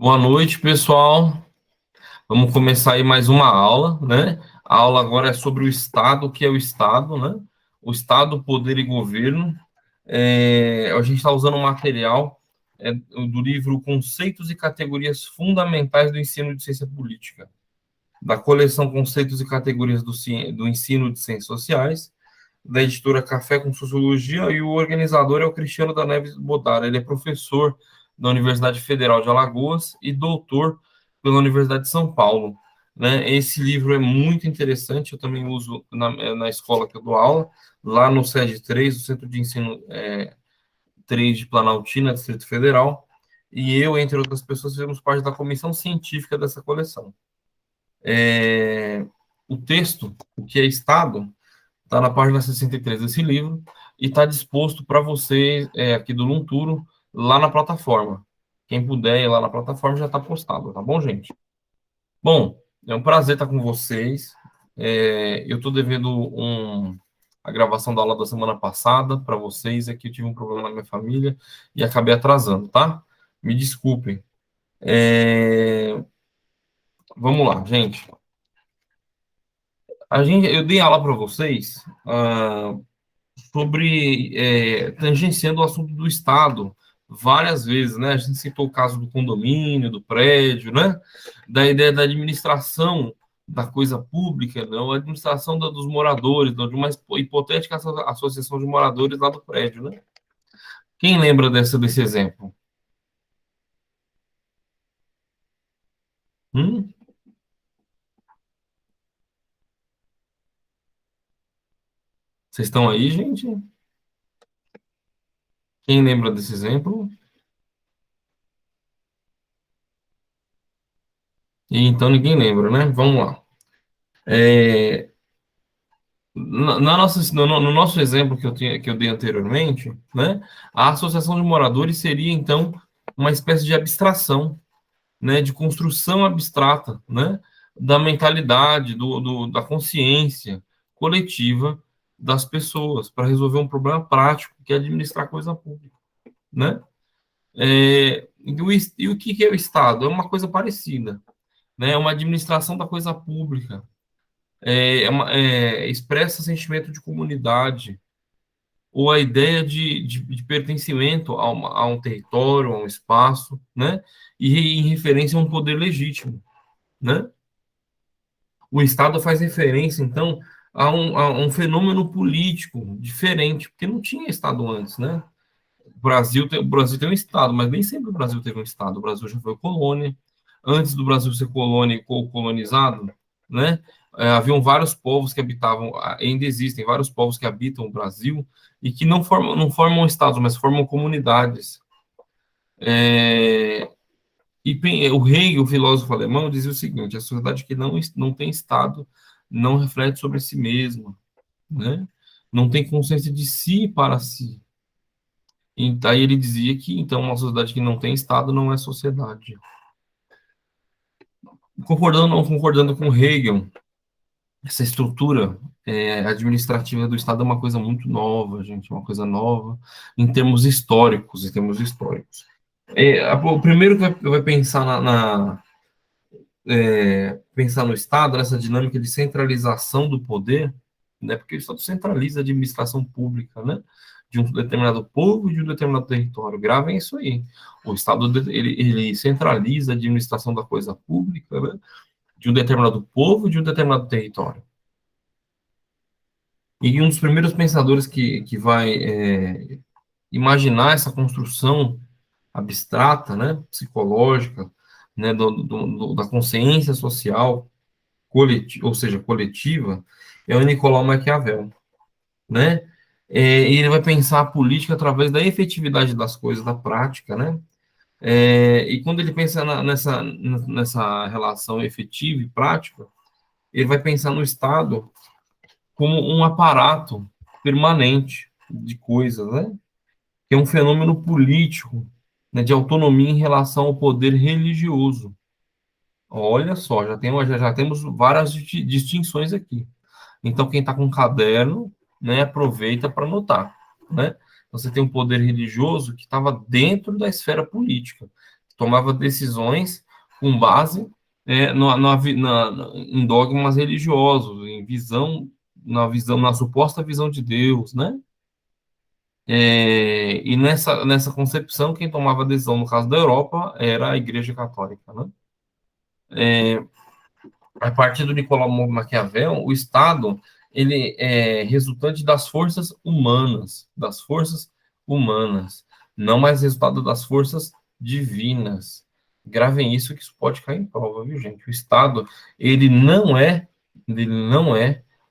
Boa noite, pessoal. Vamos começar aí mais uma aula, né? A aula agora é sobre o Estado, o que é o Estado, né? O Estado, poder e governo. A gente está usando um material do livro Conceitos e Categorias Fundamentais do Ensino de Ciência Política, da coleção Conceitos e Categorias do Ensino de Ciências Sociais, da editora Café com Sociologia, e o organizador é o Cristiano da Neves Bodar. Ele é professor da Universidade Federal de Alagoas e doutor pela Universidade de São Paulo. Né? Esse livro é muito interessante, eu também uso na escola que eu dou aula, lá no SED 3, o Centro de Ensino 3 de Planaltina, Distrito Federal, e eu, entre outras pessoas, fizemos parte da comissão científica dessa coleção. O texto, o que é Estado, está na página 63 desse livro e está disposto para você aqui do Lunturo, lá na plataforma. Quem puder ir lá na plataforma já está postado, tá bom, gente? Bom, é um prazer estar com vocês. Eu estou devendo a gravação da aula da semana passada para vocês. É que eu tive um problema na minha família e acabei atrasando, tá? Me desculpem. Vamos lá, gente. Eu dei aula para vocês sobre tangenciando o assunto do Estado várias vezes, né? A gente citou o caso do condomínio, do prédio, né? Da ideia da administração da coisa pública, não, a administração dos moradores, de uma hipotética associação de moradores lá do prédio, né? Quem lembra desse exemplo? Hum? Vocês estão aí, gente? Quem lembra desse exemplo? E então ninguém lembra, né? Vamos lá. É, no nosso exemplo que eu dei anteriormente, né, a associação de moradores seria, então, uma espécie de abstração, né, de construção abstrata, né, da mentalidade, da consciência coletiva das pessoas para resolver um problema prático, que é administrar coisa pública, né? E o que é o Estado? É uma coisa parecida, né? É uma administração da coisa pública, expressa sentimento de comunidade, ou a ideia de pertencimento a um território, a um espaço, né? E em referência a um poder legítimo, né? O Estado faz referência, então, a um fenômeno político diferente, porque não tinha Estado antes, né? O Brasil tem um Estado, mas nem sempre o Brasil teve um Estado. O Brasil já foi colônia. Antes do Brasil ser colônia e colonizado, né? Haviam vários povos que habitavam, ainda existem vários povos que habitam o Brasil e que não formam estados, mas formam comunidades. O Hegel, o filósofo alemão, dizia o seguinte: a sociedade que não tem Estado não reflete sobre si mesma, né? Não tem consciência de si para si. E aí ele dizia que, então, uma sociedade que não tem Estado não é sociedade. Concordando ou não concordando com Hegel, essa estrutura administrativa do Estado é uma coisa muito nova, gente, uma coisa nova em termos históricos, o primeiro que vai pensar pensar no Estado, nessa dinâmica de centralização do poder, né, porque o Estado centraliza a administração pública, né, de um determinado povo e de um determinado território. Gravem isso aí. O Estado ele centraliza a administração da coisa pública, né, de um determinado povo e de um determinado território. E um dos primeiros pensadores que vai imaginar essa construção abstrata, né, psicológica, né, da consciência social, ou seja, coletiva, é o Nicolau Maquiavel, né? E ele vai pensar a política através da efetividade das coisas, da prática, né? E quando ele pensa nessa relação efetiva e prática, ele vai pensar no Estado como um aparato permanente de coisas, né? Que é um fenômeno político, né, de autonomia em relação ao poder religioso. Olha só, já temos várias distinções aqui. Então, quem está com caderno, né, aproveita para anotar, né? Você tem um poder religioso que estava dentro da esfera política, tomava decisões com base em dogmas religiosos, na suposta visão de Deus, né? E nessa concepção, quem tomava decisão, no caso da Europa, era a Igreja Católica, né? A partir do Nicolau Maquiavel, o Estado ele é resultante das forças humanas, não mais resultado das forças divinas. Gravem isso que isso pode cair em prova, viu, gente? O Estado ele não é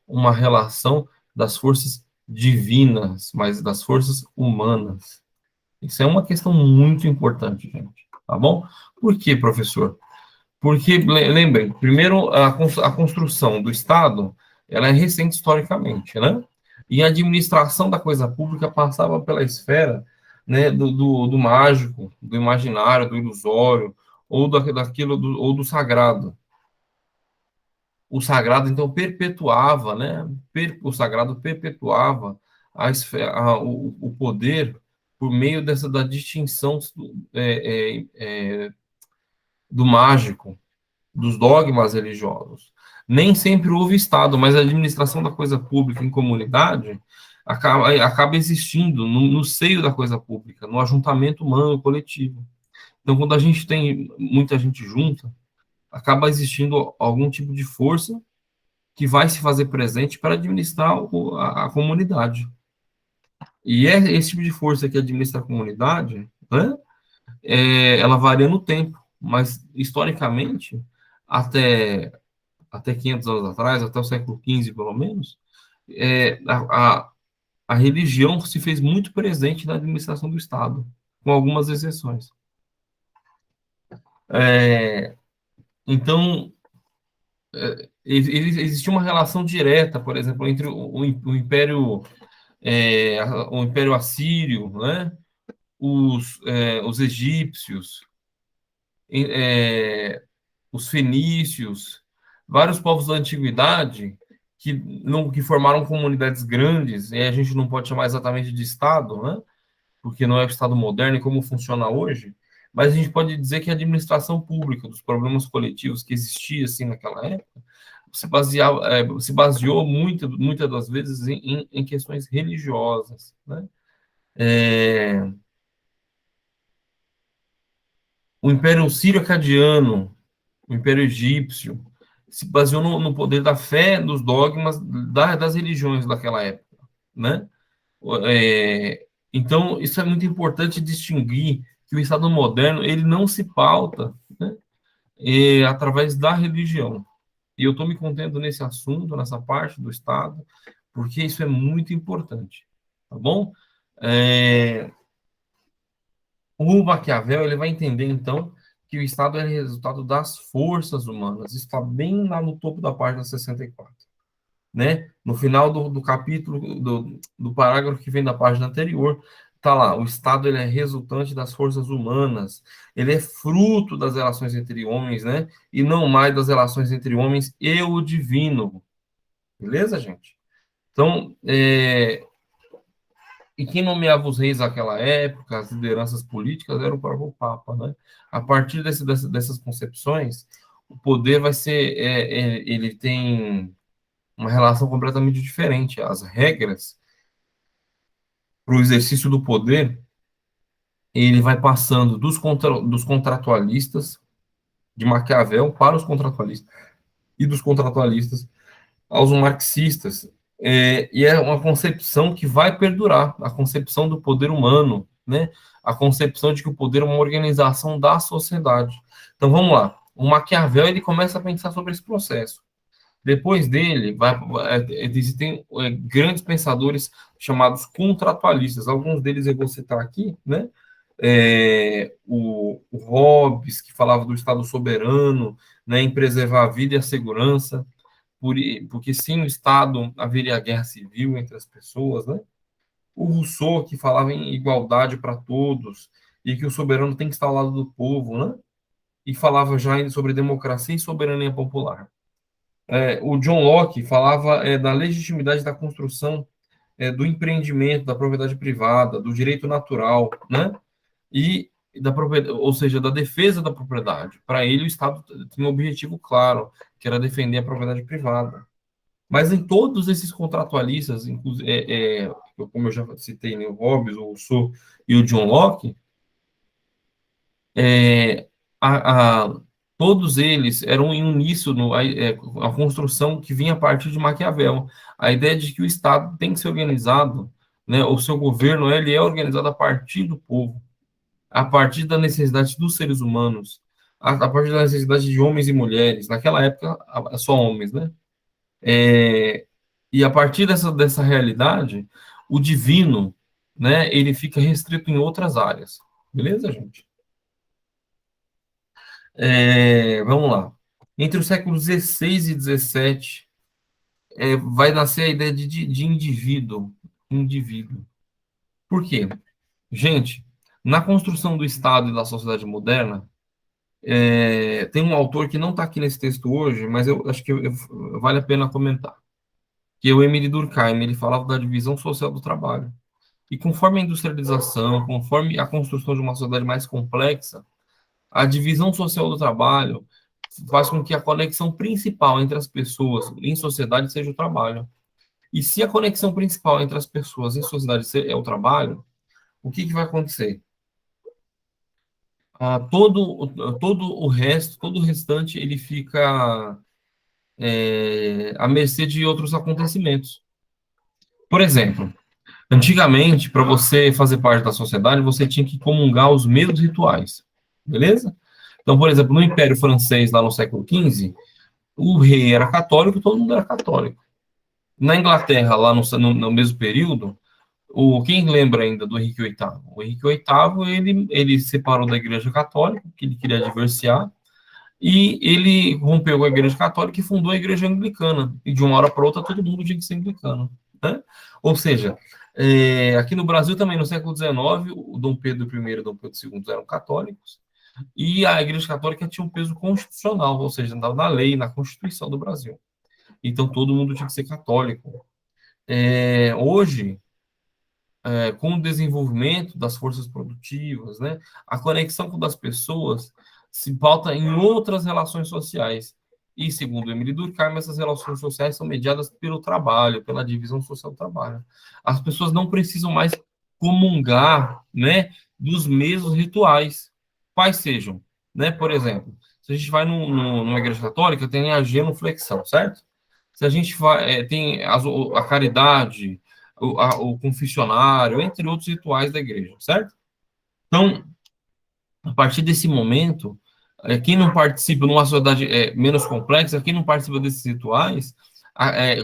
uma relação das forças divinas, mas das forças humanas. Isso é uma questão muito importante, gente. Tá bom? Por quê, professor? Porque, lembrem, primeiro, a construção do Estado, ela é recente historicamente, né? E a administração da coisa pública passava pela esfera, né, do mágico, do imaginário, do ilusório, ou ou do sagrado. O sagrado, então, perpetuava, né? O sagrado perpetuava o poder por meio da distinção do mágico, dos dogmas religiosos. Nem sempre houve Estado, mas a administração da coisa pública em comunidade acaba existindo no seio da coisa pública, no ajuntamento humano coletivo. Então, quando a gente tem muita gente junta, acaba existindo algum tipo de força que vai se fazer presente para administrar a comunidade. E é esse tipo de força que administra a comunidade, né? Ela varia no tempo, mas historicamente, até até 500 anos atrás, até o século XV, pelo menos, é, a, a, a religião se fez muito presente na administração do Estado, com algumas exceções. É, então, existia uma relação direta, por exemplo, entre o Império Assírio, né, os egípcios, é, os fenícios, vários povos da antiguidade que formaram comunidades grandes, e a gente não pode chamar exatamente de Estado, né? Porque não é o Estado moderno e como funciona hoje, mas a gente pode dizer que a administração pública dos problemas coletivos que existia assim naquela época se baseou muitas das vezes em questões religiosas, né? É, o Império Sírio-Acadiano, o Império Egípcio, se baseou no poder da fé, dos dogmas das religiões daquela época, né? Então, isso é muito importante distinguir que o Estado moderno ele não se pauta, né, através da religião. E eu estou me contendo nesse assunto, nessa parte do Estado, porque isso é muito importante, tá bom? É, o Maquiavel ele vai entender, então, que o Estado é resultado das forças humanas. Isso está bem lá no topo da página 64. Né? No final do capítulo, do parágrafo que vem da página anterior, está lá, o Estado ele é resultante das forças humanas, ele é fruto das relações entre homens, né? E não mais das relações entre homens e o divino. Beleza, gente? Então, e quem nomeava os reis naquela época, as lideranças políticas, era o próprio Papa, né? A partir dessas concepções, o poder vai ser, ele tem uma relação completamente diferente. As regras para o exercício do poder, ele vai passando dos contratualistas de Maquiavel para os contratualistas e dos contratualistas aos marxistas. E é uma concepção que vai perdurar, a concepção do poder humano, né? A concepção de que o poder é uma organização da sociedade. Então vamos lá. O Maquiavel ele começa a pensar sobre esse processo. Depois dele, existem grandes pensadores chamados contratualistas. Alguns deles eu vou citar aqui, né? O Hobbes, que falava do Estado soberano, né, em preservar a vida e a segurança, porque sem o Estado haveria guerra civil entre as pessoas, né? O Rousseau, que falava em igualdade para todos, e que o soberano tem que estar ao lado do povo, né? E falava já sobre democracia e soberania popular. O John Locke falava da legitimidade da construção do empreendimento, da propriedade privada, do direito natural, né? E da propriedade, ou seja, da defesa da propriedade. Para ele, o Estado tinha um objetivo claro, que era defender a propriedade privada. Mas em todos esses contratualistas, como eu já citei, né, o Hobbes, o Rousseau e o John Locke, é, a, a, todos eles eram em uníssono a construção que vinha a partir de Maquiavel, a ideia de que o Estado tem que ser organizado, né, o seu governo ele é organizado a partir do povo, a partir da necessidade dos seres humanos, a partir da necessidade de homens e mulheres, naquela época só homens, né? É, e a partir dessa realidade, o divino, né, ele fica restrito em outras áreas. Beleza, gente? Vamos lá. Entre os séculos XVI e XVII, vai nascer a ideia de indivíduo. Indivíduo. Por quê? Gente, na construção do Estado e da sociedade moderna, tem um autor que não está aqui nesse texto hoje, mas eu acho que vale a pena comentar, que é o Emile Durkheim. Ele falava da divisão social do trabalho. E conforme a industrialização, conforme a construção de uma sociedade mais complexa, a divisão social do trabalho faz com que a conexão principal entre as pessoas em sociedade seja o trabalho. E se a conexão principal entre as pessoas em sociedade é o trabalho, o que vai acontecer? Todo o resto, todo o restante, ele fica à mercê de outros acontecimentos. Por exemplo, antigamente, para você fazer parte da sociedade, você tinha que comungar os mesmos rituais, beleza? Então, por exemplo, no Império Francês, lá no século XV, o rei era católico, todo mundo era católico. Na Inglaterra, lá no mesmo período, quem lembra ainda do Henrique VIII? O Henrique VIII, ele separou da Igreja Católica, que ele queria divorciar, e ele rompeu com a Igreja Católica e fundou a Igreja Anglicana. E de uma hora para outra, todo mundo tinha que ser anglicano, né? Ou seja, aqui no Brasil também, no século XIX, o Dom Pedro I e o Dom Pedro II eram católicos, e a Igreja Católica tinha um peso constitucional, ou seja, andava na lei, na Constituição do Brasil. Então, todo mundo tinha que ser católico. Hoje, com o desenvolvimento das forças produtivas, né, a conexão das pessoas se pauta em outras relações sociais. E, segundo Emile Durkheim, essas relações sociais são mediadas pelo trabalho, pela divisão social do trabalho. As pessoas não precisam mais comungar, né, dos mesmos rituais, quais sejam. Né? Por exemplo, se a gente vai numa igreja católica, tem a genuflexão, certo? Se a gente vai, tem a caridade, o confessionário, entre outros rituais da igreja, certo? Então, a partir desse momento, quem não participa numa sociedade menos complexa, quem não participa desses rituais,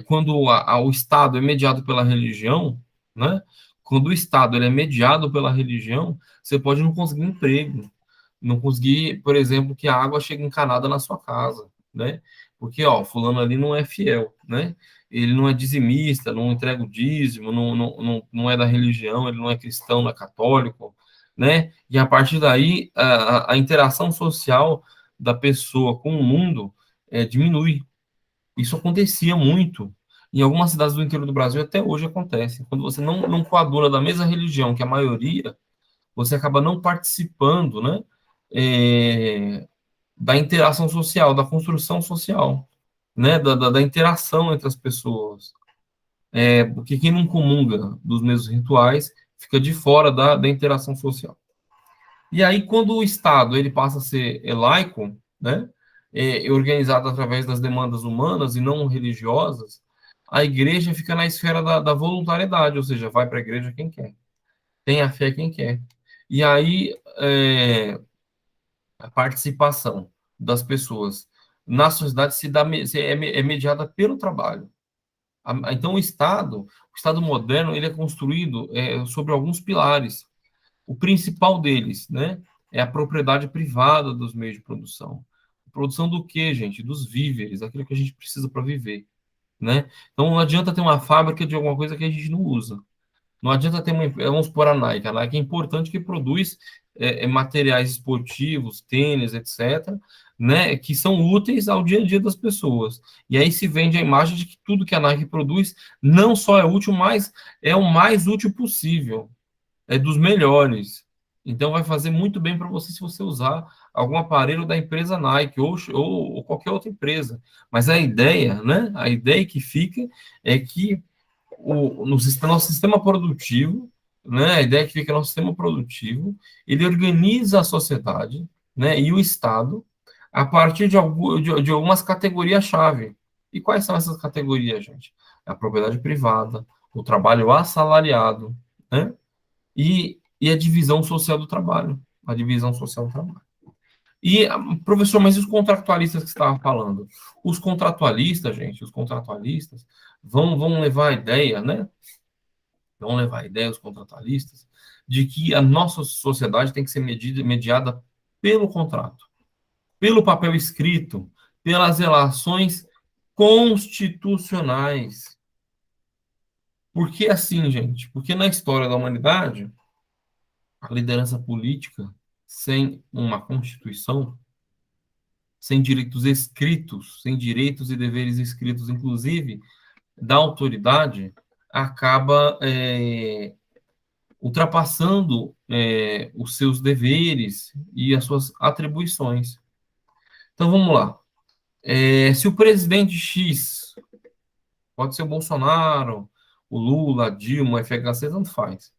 quando o Estado é mediado pela religião, né? Quando o Estado ele é mediado pela religião, você pode não conseguir emprego, não conseguir, por exemplo, que a água chegue encanada na sua casa, né? Porque, ó, fulano ali não é fiel, né? Ele não é dizimista, não entrega o dízimo, não é da religião, ele não é cristão, não é católico, né? E a partir daí, a interação social da pessoa com o mundo diminui. Isso acontecia muito. Em algumas cidades do interior do Brasil, até hoje acontece. Quando você não coaduna da mesma religião que a maioria, você acaba não participando, né? Da interação social, da construção social, né? Da interação entre as pessoas. Porque quem não comunga dos mesmos rituais fica de fora da interação social. E aí, quando o Estado ele passa a ser laico, né, organizado através das demandas humanas e não religiosas, a igreja fica na esfera da voluntariedade, ou seja, vai para a igreja quem quer, tem a fé quem quer. E aí, a participação das pessoas na sociedade é mediada pelo trabalho. Então, o Estado moderno, ele é construído sobre alguns pilares. O principal deles, né, é a propriedade privada dos meios de produção. Produção do quê, gente? Dos víveres, aquilo que a gente precisa para viver, né? Então não adianta ter uma fábrica de alguma coisa que a gente não usa. Não adianta ter vamos supor a Nike. A Nike é importante que produz materiais esportivos, tênis, etc., né, que são úteis ao dia a dia das pessoas. E aí se vende a imagem de que tudo que a Nike produz não só é útil, mas é o mais útil possível, é dos melhores. Então, vai fazer muito bem para você se você usar algum aparelho da empresa Nike ou qualquer outra empresa. Mas a ideia, né? A ideia que fica é que nosso sistema produtivo, né? A ideia que fica no nosso sistema produtivo, ele organiza a sociedade, né? E o Estado a partir de algumas categorias-chave. E quais são essas categorias, gente? A propriedade privada, o trabalho assalariado, né? E a divisão social do trabalho. A divisão social do trabalho. E, professor, mas e os contratualistas que você estava falando? Os contratualistas, gente, os contratualistas vão levar a ideia, né? Vão levar a ideia, os contratualistas, de que a nossa sociedade tem que ser mediada pelo contrato, pelo papel escrito, pelas relações constitucionais. Por que assim, gente? Porque na história da humanidade, a liderança política, sem uma constituição, sem direitos escritos, sem direitos e deveres escritos, inclusive da autoridade, acaba ultrapassando os seus deveres e as suas atribuições. Então vamos lá. Se o presidente X, pode ser o Bolsonaro, o Lula, a Dilma, o FHC, tanto faz,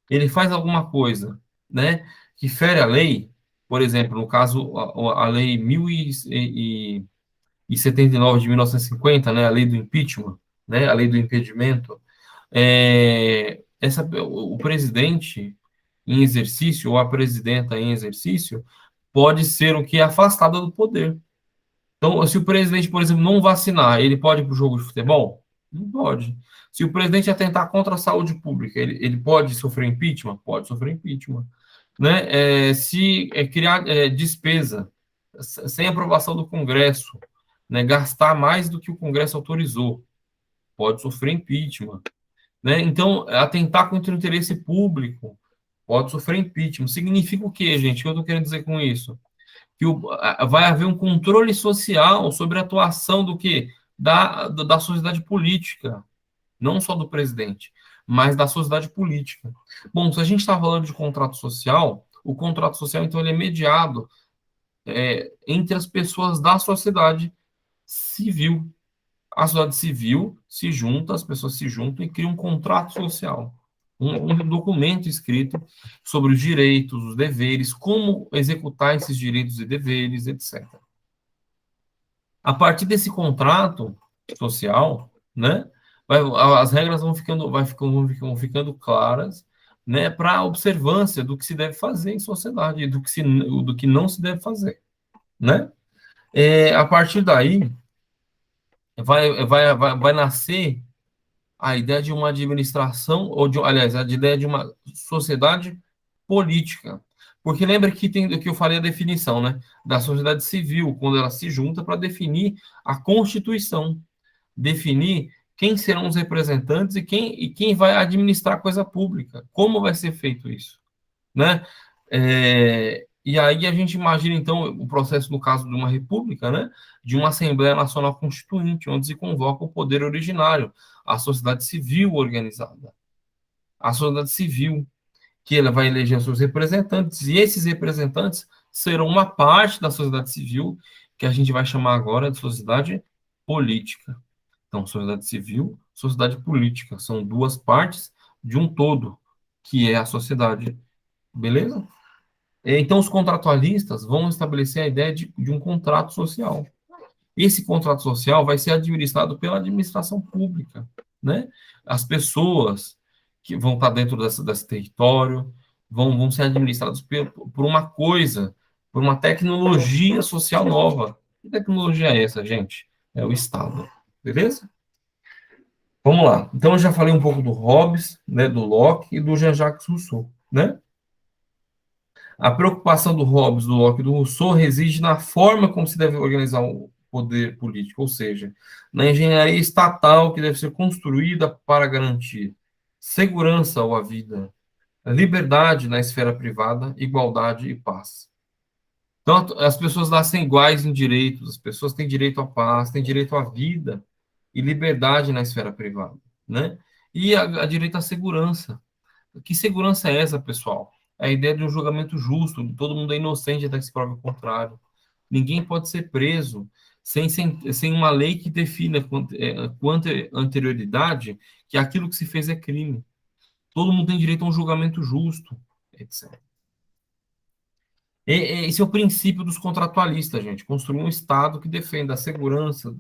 ele faz alguma coisa, né, que fere a lei, por exemplo, no caso, a lei 1079 de 1950, né, a lei do impeachment, né, a lei do impedimento, o presidente em exercício ou a presidenta em exercício pode ser o que é afastada do poder. Então, se o presidente, por exemplo, não vacinar, ele pode ir para o jogo de futebol? Não pode. Se o presidente atentar contra a saúde pública, ele pode sofrer impeachment? Pode sofrer impeachment. Né? Se criar despesa sem aprovação do Congresso, né? Gastar mais do que o Congresso autorizou, pode sofrer impeachment. Né? Então, atentar contra o interesse público, pode sofrer impeachment. Significa o quê, gente? O que eu estou querendo dizer com isso? Que vai haver um controle social sobre a atuação do que? Da sociedade política, não só do presidente, mas da sociedade política. Bom, se a gente está falando de contrato social, o contrato social, então, ele é mediado entre as pessoas da sociedade civil. A sociedade civil se junta, as pessoas se juntam e criam um contrato social. Um documento escrito sobre os direitos, os deveres, como executar esses direitos e deveres, etc. A partir desse contrato social, né, as regras vão ficando claras, né, para a observância do que se deve fazer em sociedade, do que não se deve fazer, né? A partir daí, vai nascer a ideia de uma administração, aliás, a ideia de uma sociedade política. Porque lembra que tem que eu falei a definição, né? Da sociedade civil, quando ela se junta para definir a Constituição, definir quem serão os representantes e quem vai administrar a coisa pública, como vai ser feito isso, né? E aí a gente imagina, então, o processo, no caso de uma república, né, de uma Assembleia Nacional Constituinte, onde se convoca o poder originário, a sociedade civil organizada. A sociedade civil, que ela vai eleger seus representantes, e esses representantes serão uma parte da sociedade civil, que a gente vai chamar agora de sociedade política. Então, sociedade civil, sociedade política, são duas partes de um todo, que é a sociedade. Beleza? Então, os contratualistas vão estabelecer a ideia de um contrato social. Esse contrato social vai ser administrado pela administração pública, né? As pessoas que vão estar dentro desse território vão ser administradas por uma coisa, por uma tecnologia social nova. Que tecnologia é essa, gente? É o Estado. Beleza? Vamos lá. Então, eu já falei um pouco do Hobbes, né, do Locke e do Jean-Jacques Rousseau, né? A preocupação do Hobbes, do Locke e do Rousseau reside na forma como se deve organizar o poder político, ou seja, na engenharia estatal que deve ser construída para garantir segurança à vida, liberdade na esfera privada, igualdade e paz. Então, as pessoas nascem iguais em direitos, as pessoas têm direito à paz, têm direito à vida e liberdade na esfera privada, né? E a direito à segurança. Que segurança é essa, pessoal? é a ideia de um julgamento justo, todo mundo é inocente até que se prove o contrário. Ninguém pode ser preso sem uma lei que defina com anterioridade que aquilo que se fez é crime. Todo mundo tem direito a um julgamento justo, etc. Esse é o princípio dos contratualistas, gente. Construir um Estado que defenda a segurança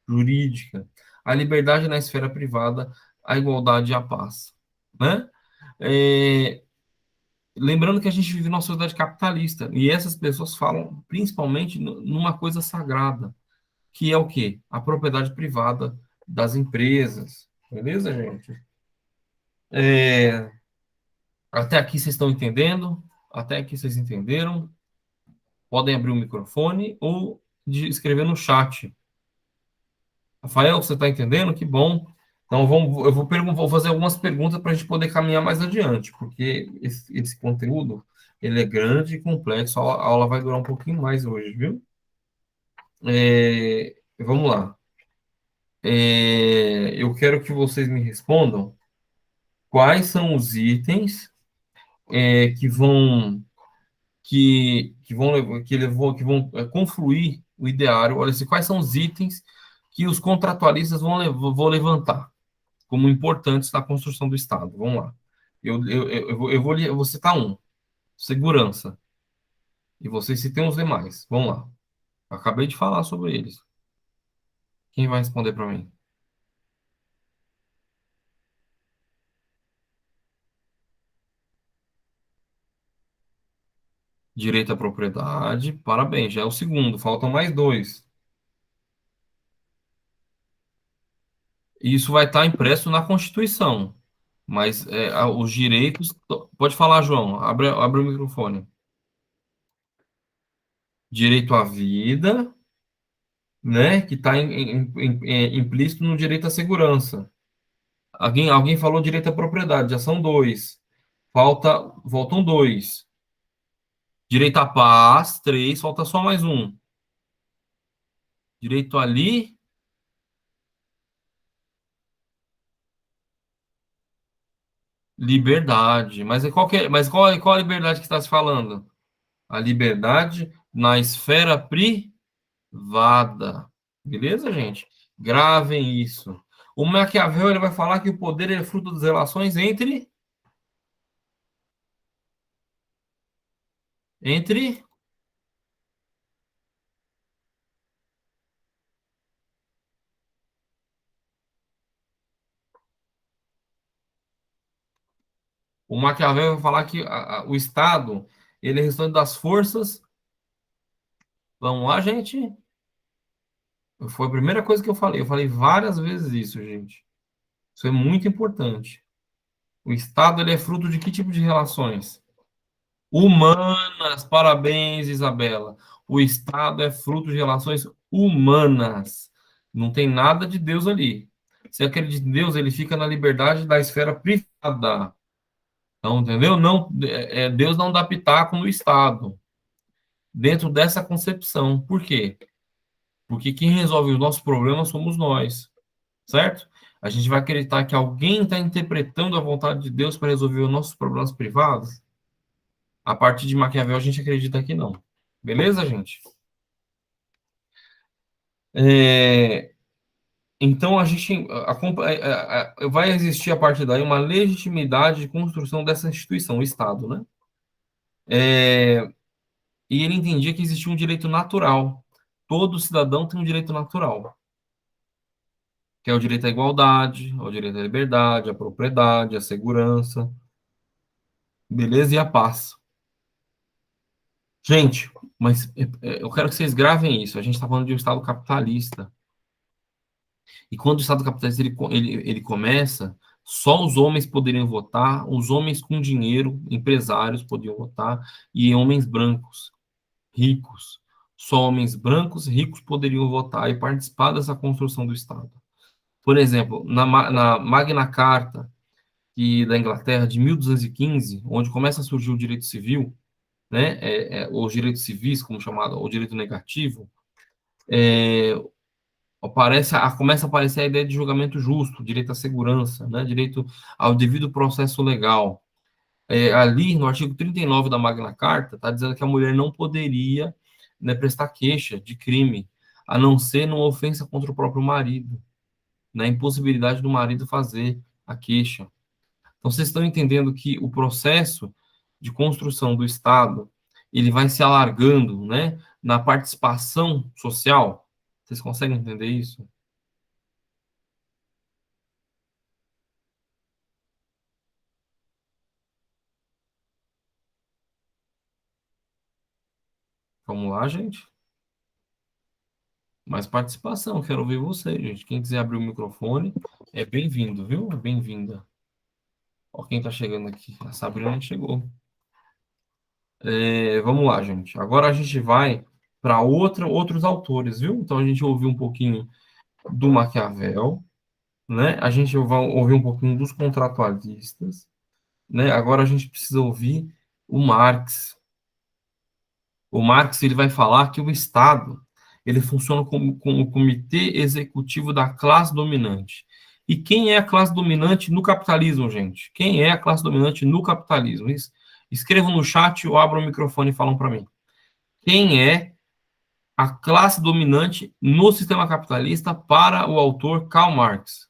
jurídica, a liberdade na esfera privada, a igualdade e a paz. Né? É, lembrando que a gente vive numa sociedade capitalista, e essas pessoas falam principalmente numa coisa sagrada, que é o quê? A propriedade privada das empresas. Beleza, gente? É, até aqui vocês estão entendendo? Até aqui vocês entenderam? Podem abrir o microfone ou escrever no chat. Rafael, você está entendendo? Que bom. Então, vou fazer algumas perguntas para a gente poder caminhar mais adiante, porque esse conteúdo ele é grande e complexo. A aula vai durar um pouquinho mais hoje, viu? Vamos lá. Eu quero que vocês me respondam quais são os itens que vão confluir o ideário. Olha, quais são os itens que os contratualistas vão levantar como importantes na construção do Estado. Vamos lá. Eu vou citar um: segurança. E vocês citem os demais. Vamos lá. Eu acabei de falar sobre eles. Quem vai responder para mim? Direito à propriedade. Parabéns, já é o segundo. Faltam mais dois. Isso vai estar impresso na Constituição. Mas os direitos. Pode falar, João. Abre o microfone. Direito à vida, né? Que está implícito no direito à segurança. Alguém falou direito à propriedade, já são dois. Voltam dois. Direito à paz, três, falta só mais um. Direito ali, liberdade. Mas qual a liberdade que está se falando? A liberdade na esfera privada. Beleza, gente? Gravem isso. O Maquiavel ele vai falar que o poder é fruto das relações entre. O Maquiavel vai falar que o Estado ele é resultado das forças. Vamos lá, gente. Foi a primeira coisa que eu falei. Eu falei várias vezes isso, gente. Isso é muito importante. O Estado ele é fruto de que tipo de relações? Humanas. Parabéns, Isabela. O Estado é fruto de relações humanas. Não tem nada de Deus ali. Se acredita em Deus, ele fica na liberdade da esfera privada. Então, entendeu? Não, Deus não dá pitaco no Estado. Dentro dessa concepção. Por quê? Porque quem resolve os nossos problemas somos nós. Certo? A gente vai acreditar que alguém está interpretando a vontade de Deus para resolver os nossos problemas privados? A partir de Maquiavel, a gente acredita que não. Beleza, gente? É, então, vai existir a partir daí uma legitimidade de construção dessa instituição, o Estado, né? E ele entendia que existia um direito natural. Todo cidadão tem um direito natural, que é o direito à igualdade, o direito à liberdade, à propriedade, à segurança, beleza? E à paz. Gente, mas eu quero que vocês gravem isso. A gente está falando de um Estado capitalista. E quando o Estado capitalista ele começa, só os homens poderiam votar, os homens com dinheiro, empresários podiam votar, e homens brancos, ricos. Só homens brancos, ricos poderiam votar e participar dessa construção do Estado. Por exemplo, na Magna Carta da Inglaterra de 1215, onde começa a surgir o direito civil, né, os direitos civis, como chamado, o direito negativo, é, começa a aparecer a ideia de julgamento justo, direito à segurança, né, direito ao devido processo legal. ali no artigo 39 da Magna Carta, está dizendo que a mulher não poderia, né, prestar queixa de crime, a não ser numa ofensa contra o próprio marido, na impossibilidade do marido fazer a queixa. Então, vocês estão entendendo que o processo de construção do Estado, ele vai se alargando, né, na participação social? Vocês conseguem entender isso? Vamos lá, gente. Mais participação, quero ouvir você, gente. Quem quiser abrir o microfone, é bem-vindo, viu? É bem-vinda. Ó, quem tá chegando aqui. A Sabrina chegou. Vamos lá, gente. Agora a gente vai para outros autores, viu? Então a gente ouviu um pouquinho do Maquiavel, né? A gente vai ouvir um pouquinho dos contratualistas, né? Agora a gente precisa ouvir o Marx. O Marx ele vai falar que o Estado ele funciona como o comitê executivo da classe dominante. E quem é a classe dominante no capitalismo, gente? Quem é a classe dominante no capitalismo? Escrevam no chat ou abram o microfone e falam para mim. Quem é a classe dominante no sistema capitalista para o autor Karl Marx?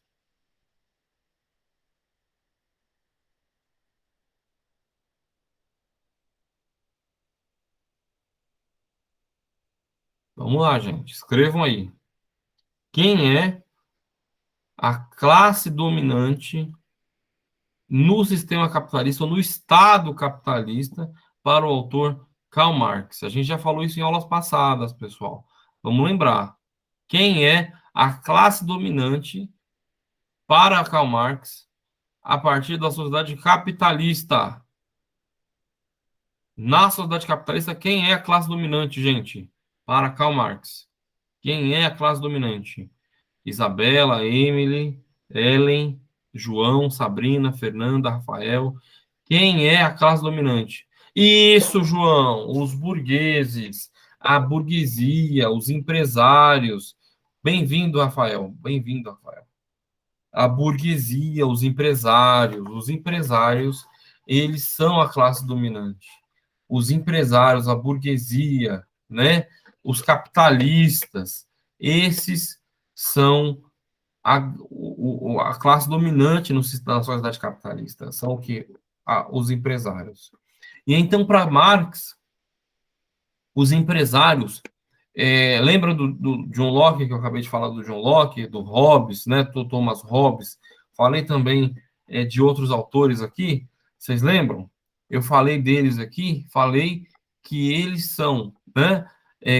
Vamos lá, gente. Escrevam aí. Quem é a classe dominante no sistema capitalista ou no Estado capitalista para o autor Karl Marx? A gente já falou isso em aulas passadas, pessoal. Vamos lembrar. Quem é a classe dominante para Karl Marx a partir da sociedade capitalista? Na sociedade capitalista, quem é a classe dominante, gente? Para Karl Marx. Quem é a classe dominante? Isabela, Emily, Ellen, João, Sabrina, Fernanda, Rafael. Quem é a classe dominante? Isso, João, os burgueses, a burguesia, os empresários. Bem-vindo, Rafael. Bem-vindo, Rafael. A burguesia, os empresários, eles são a classe dominante. Os empresários, a burguesia, né? Os capitalistas, esses são a classe dominante na sociedade capitalista, são o que? Os empresários. E então, para Marx, os empresários, lembra do John Locke, que eu acabei de falar do John Locke, do Hobbes, né, do Thomas Hobbes, falei também de outros autores aqui, vocês lembram? Eu falei deles aqui, falei que eles são, né,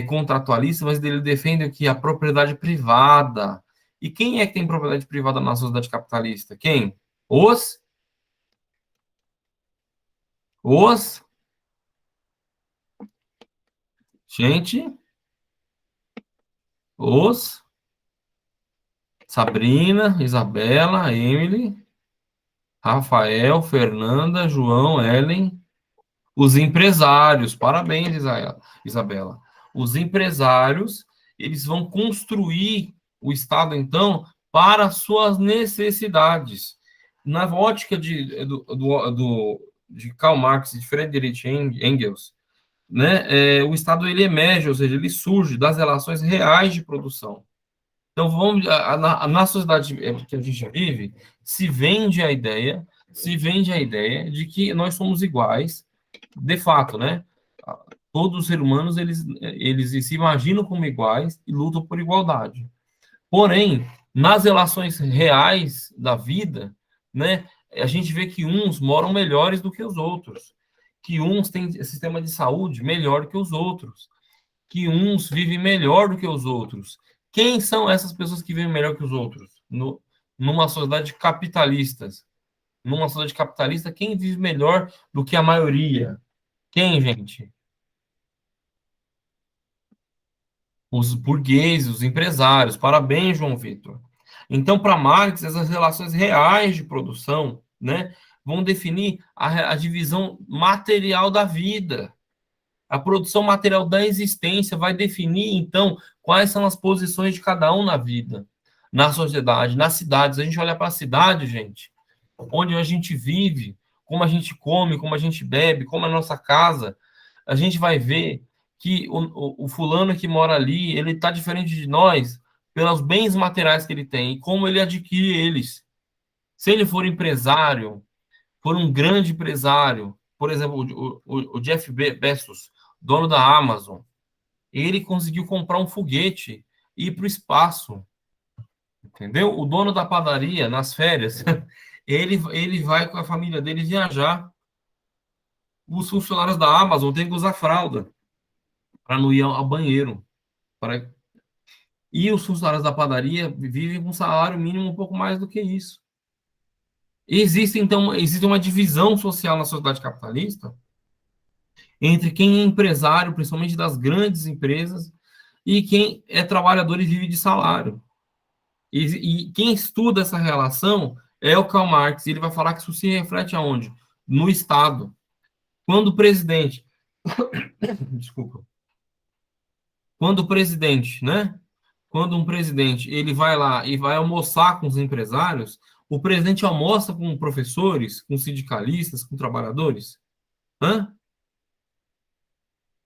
contratualistas, mas eles defendem que a propriedade privada. E quem é que tem propriedade privada na sociedade capitalista? Quem? Os? Os? Gente? Os? Sabrina, Isabela, Emily, Rafael, Fernanda, João, Ellen, os empresários. Parabéns, Isabela. Os empresários, eles vão construir o Estado, então, para suas necessidades. Na ótica de Karl Marx e Friedrich Engels, né, o Estado ele emerge, ou seja, ele surge das relações reais de produção. Então, na sociedade que a gente vive, se vende a ideia de que nós somos iguais, de fato, né? Todos os seres humanos, eles se imaginam como iguais e lutam por igualdade. Porém, nas relações reais da vida, né, a gente vê que uns moram melhores do que os outros, que uns têm sistema de saúde melhor que os outros, que uns vivem melhor do que os outros. Quem são essas pessoas que vivem melhor que os outros? Numa sociedade capitalista. Numa sociedade capitalista, quem vive melhor do que a maioria? Quem, gente? Os burgueses, os empresários. Parabéns, João Vitor. Então, para Marx, essas relações reais de produção, né, vão definir a divisão material da vida. A produção material da existência vai definir, então, quais são as posições de cada um na vida, na sociedade, nas cidades. A gente olha para a cidade, gente, onde a gente vive, como a gente come, como a gente bebe, como a nossa casa, a gente vai ver que o fulano que mora ali, ele está diferente de nós pelos bens materiais que ele tem e como ele adquire eles. Se ele for empresário, for um grande empresário, por exemplo, o Jeff Bezos, dono da Amazon, ele conseguiu comprar um foguete e ir para o espaço, entendeu? O dono da padaria, nas férias, ele vai com a família dele viajar. Os funcionários da Amazon têm que usar fralda para não ir ao banheiro. Para... E os funcionários da padaria vivem com um salário mínimo um pouco mais do que isso. Existe uma divisão social na sociedade capitalista entre quem é empresário, principalmente das grandes empresas, e quem é trabalhador e vive de salário. E quem estuda essa relação é o Karl Marx. Ele vai falar que isso se reflete aonde? No Estado. Quando o presidente, desculpa, quando o presidente, né? Quando um presidente ele vai lá e vai almoçar com os empresários, o presidente almoça com professores, com sindicalistas, com trabalhadores? Hã?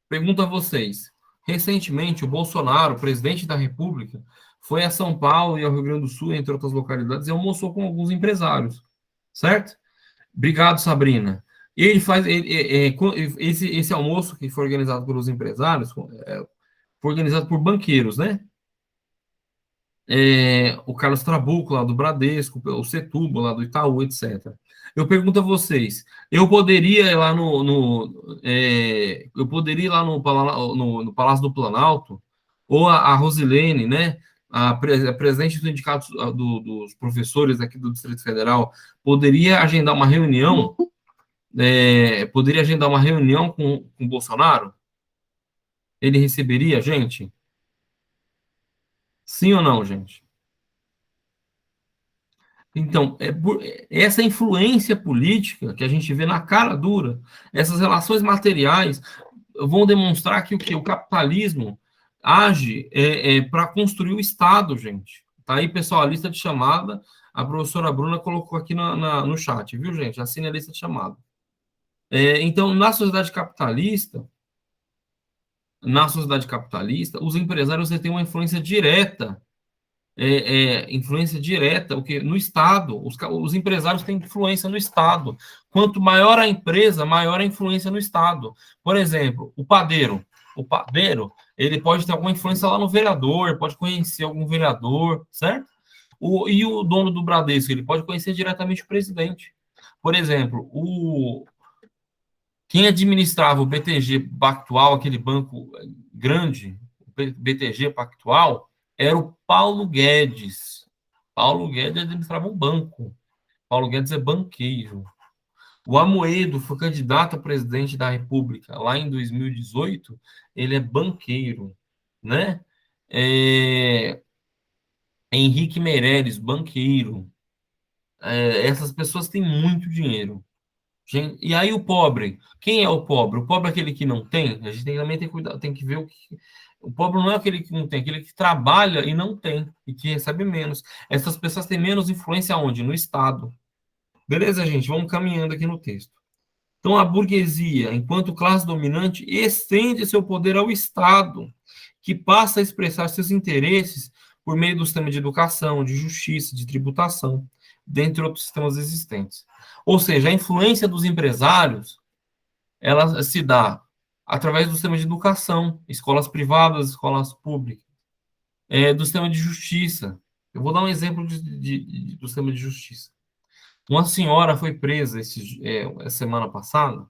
Pergunto a vocês. Recentemente, o Bolsonaro, presidente da República, foi a São Paulo e ao Rio Grande do Sul, entre outras localidades, e almoçou com alguns empresários, certo? Obrigado, Sabrina. E ele faz esse almoço que foi organizado pelos empresários, foi organizado por banqueiros, né? O Carlos Trabuco, lá do Bradesco, o Setúbal, lá do Itaú, etc. Eu pergunto a vocês, eu poderia ir lá eu poderia ir lá no Palácio do Planalto, ou a Rosilene, né, a presidente do sindicato dos professores aqui do Distrito Federal, poderia agendar uma reunião com o Bolsonaro? Ele receberia a gente? Sim ou não, gente? Então, essa influência política que a gente vê na cara dura, essas relações materiais vão demonstrar que o capitalismo age para construir o Estado, gente. Tá aí, pessoal, a lista de chamada, a professora Bruna colocou aqui no chat, viu, gente? Assine a lista de chamada. Então, na sociedade capitalista, os empresários têm uma influência direta, o que no Estado, os empresários têm influência no Estado. Quanto maior a empresa, maior a influência no Estado. Por exemplo, o padeiro, ele pode ter alguma influência lá no vereador, pode conhecer algum vereador, certo? E o dono do Bradesco, ele pode conhecer diretamente o presidente. Por exemplo, quem administrava o BTG Pactual, aquele banco grande, o BTG Pactual, era o Paulo Guedes. Paulo Guedes administrava um banco. Paulo Guedes é banqueiro. O Amoedo foi candidato a presidente da República lá em 2018. Ele é banqueiro, né? Henrique Meirelles, banqueiro. Essas pessoas têm muito dinheiro. E aí o pobre, quem é o pobre? O pobre é aquele que não tem. A gente também tem que cuidar, tem que ver o que. O pobre não é aquele que não tem, aquele que trabalha e não tem, e que recebe menos. Essas pessoas têm menos influência onde? No Estado. Beleza, gente? Vamos caminhando aqui no texto. Então, a burguesia, enquanto classe dominante, estende seu poder ao Estado, que passa a expressar seus interesses por meio do sistema de educação, de justiça, de tributação, dentre outros sistemas existentes. Ou seja, a influência dos empresários, ela se dá através do sistema de educação, escolas privadas, escolas públicas, do sistema de justiça. Eu vou dar um exemplo do sistema de justiça. Uma senhora foi presa semana passada,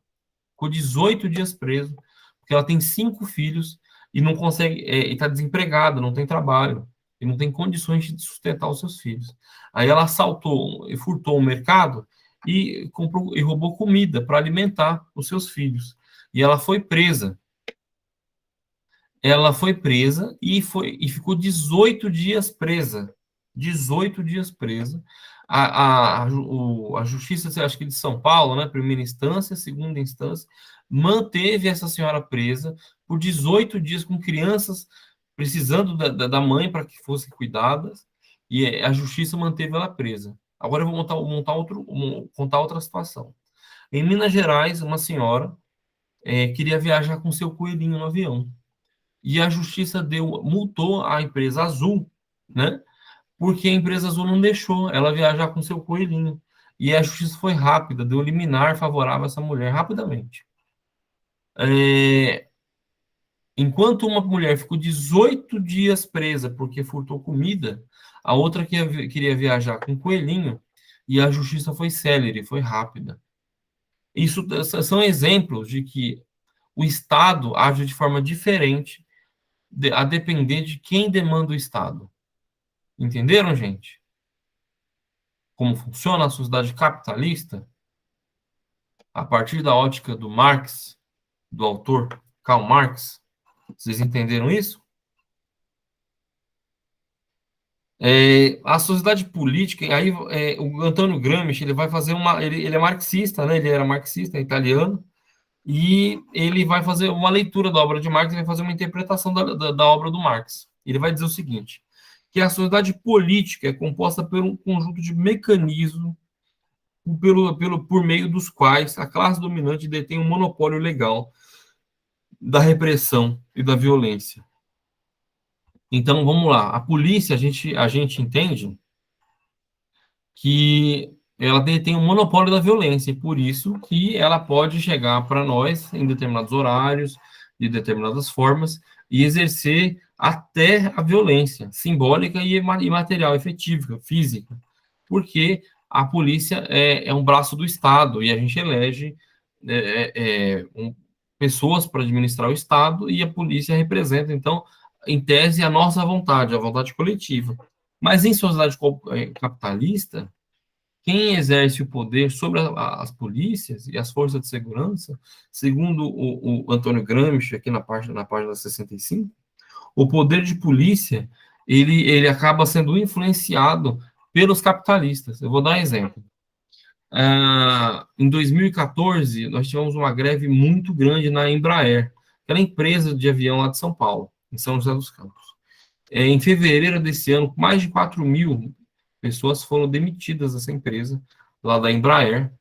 ficou 18 dias preso, porque ela tem 5 filhos e não consegue, e está desempregada, não tem trabalho, e não tem condições de sustentar os seus filhos. Aí ela assaltou e furtou o mercado e comprou e roubou comida para alimentar os seus filhos. E ela foi presa. Ela foi presa e ficou 18 dias presa. 18 dias presa. A Justiça, acho que de São Paulo, né, primeira instância, segunda instância, manteve essa senhora presa por 18 dias com crianças precisando da mãe para que fossem cuidadas, e a Justiça manteve ela presa. Agora eu vou contar outra situação. Em Minas Gerais, uma senhora queria viajar com seu coelhinho no avião. E a justiça multou a empresa Azul, né? Porque a empresa Azul não deixou ela viajar com seu coelhinho. E a justiça foi rápida, deu liminar favorável a essa mulher rapidamente. É, enquanto uma mulher ficou 18 dias presa porque furtou comida, a outra queria viajar com um coelhinho e a justiça foi célere, foi rápida. Isso são exemplos de que o Estado age de forma diferente a depender de quem demanda o Estado. Entenderam, gente? Como funciona a sociedade capitalista? A partir da ótica do Marx, do autor Karl Marx. Vocês entenderam isso? A sociedade política, aí o Antônio Gramsci, ele vai fazer ele é marxista, né? Ele era marxista, é italiano, e ele vai fazer uma leitura da obra de Marx e vai fazer uma interpretação da obra do Marx. Ele vai dizer o seguinte, que a sociedade política é composta por um conjunto de mecanismos por meio dos quais a classe dominante detém um monopólio legal da repressão e da violência. Então, vamos lá. A polícia, a gente entende que ela detém um monopólio da violência, e por isso que ela pode chegar para nós em determinados horários, de determinadas formas, e exercer até a violência simbólica e material, efetiva, física, porque a polícia é um braço do Estado, e a gente elege pessoas para administrar o Estado, e a polícia representa, então, em tese, a nossa vontade, a vontade coletiva. Mas em sociedade capitalista, quem exerce o poder sobre as polícias e as forças de segurança, segundo o Antônio Gramsci, aqui na página 65, o poder de polícia, ele acaba sendo influenciado pelos capitalistas. Eu vou dar um exemplo. Em 2014, nós tivemos uma greve muito grande na Embraer, aquela empresa de avião lá de São Paulo, em São José dos Campos. Em fevereiro desse ano, mais de 4.000 pessoas foram demitidas dessa empresa, lá da Embraer,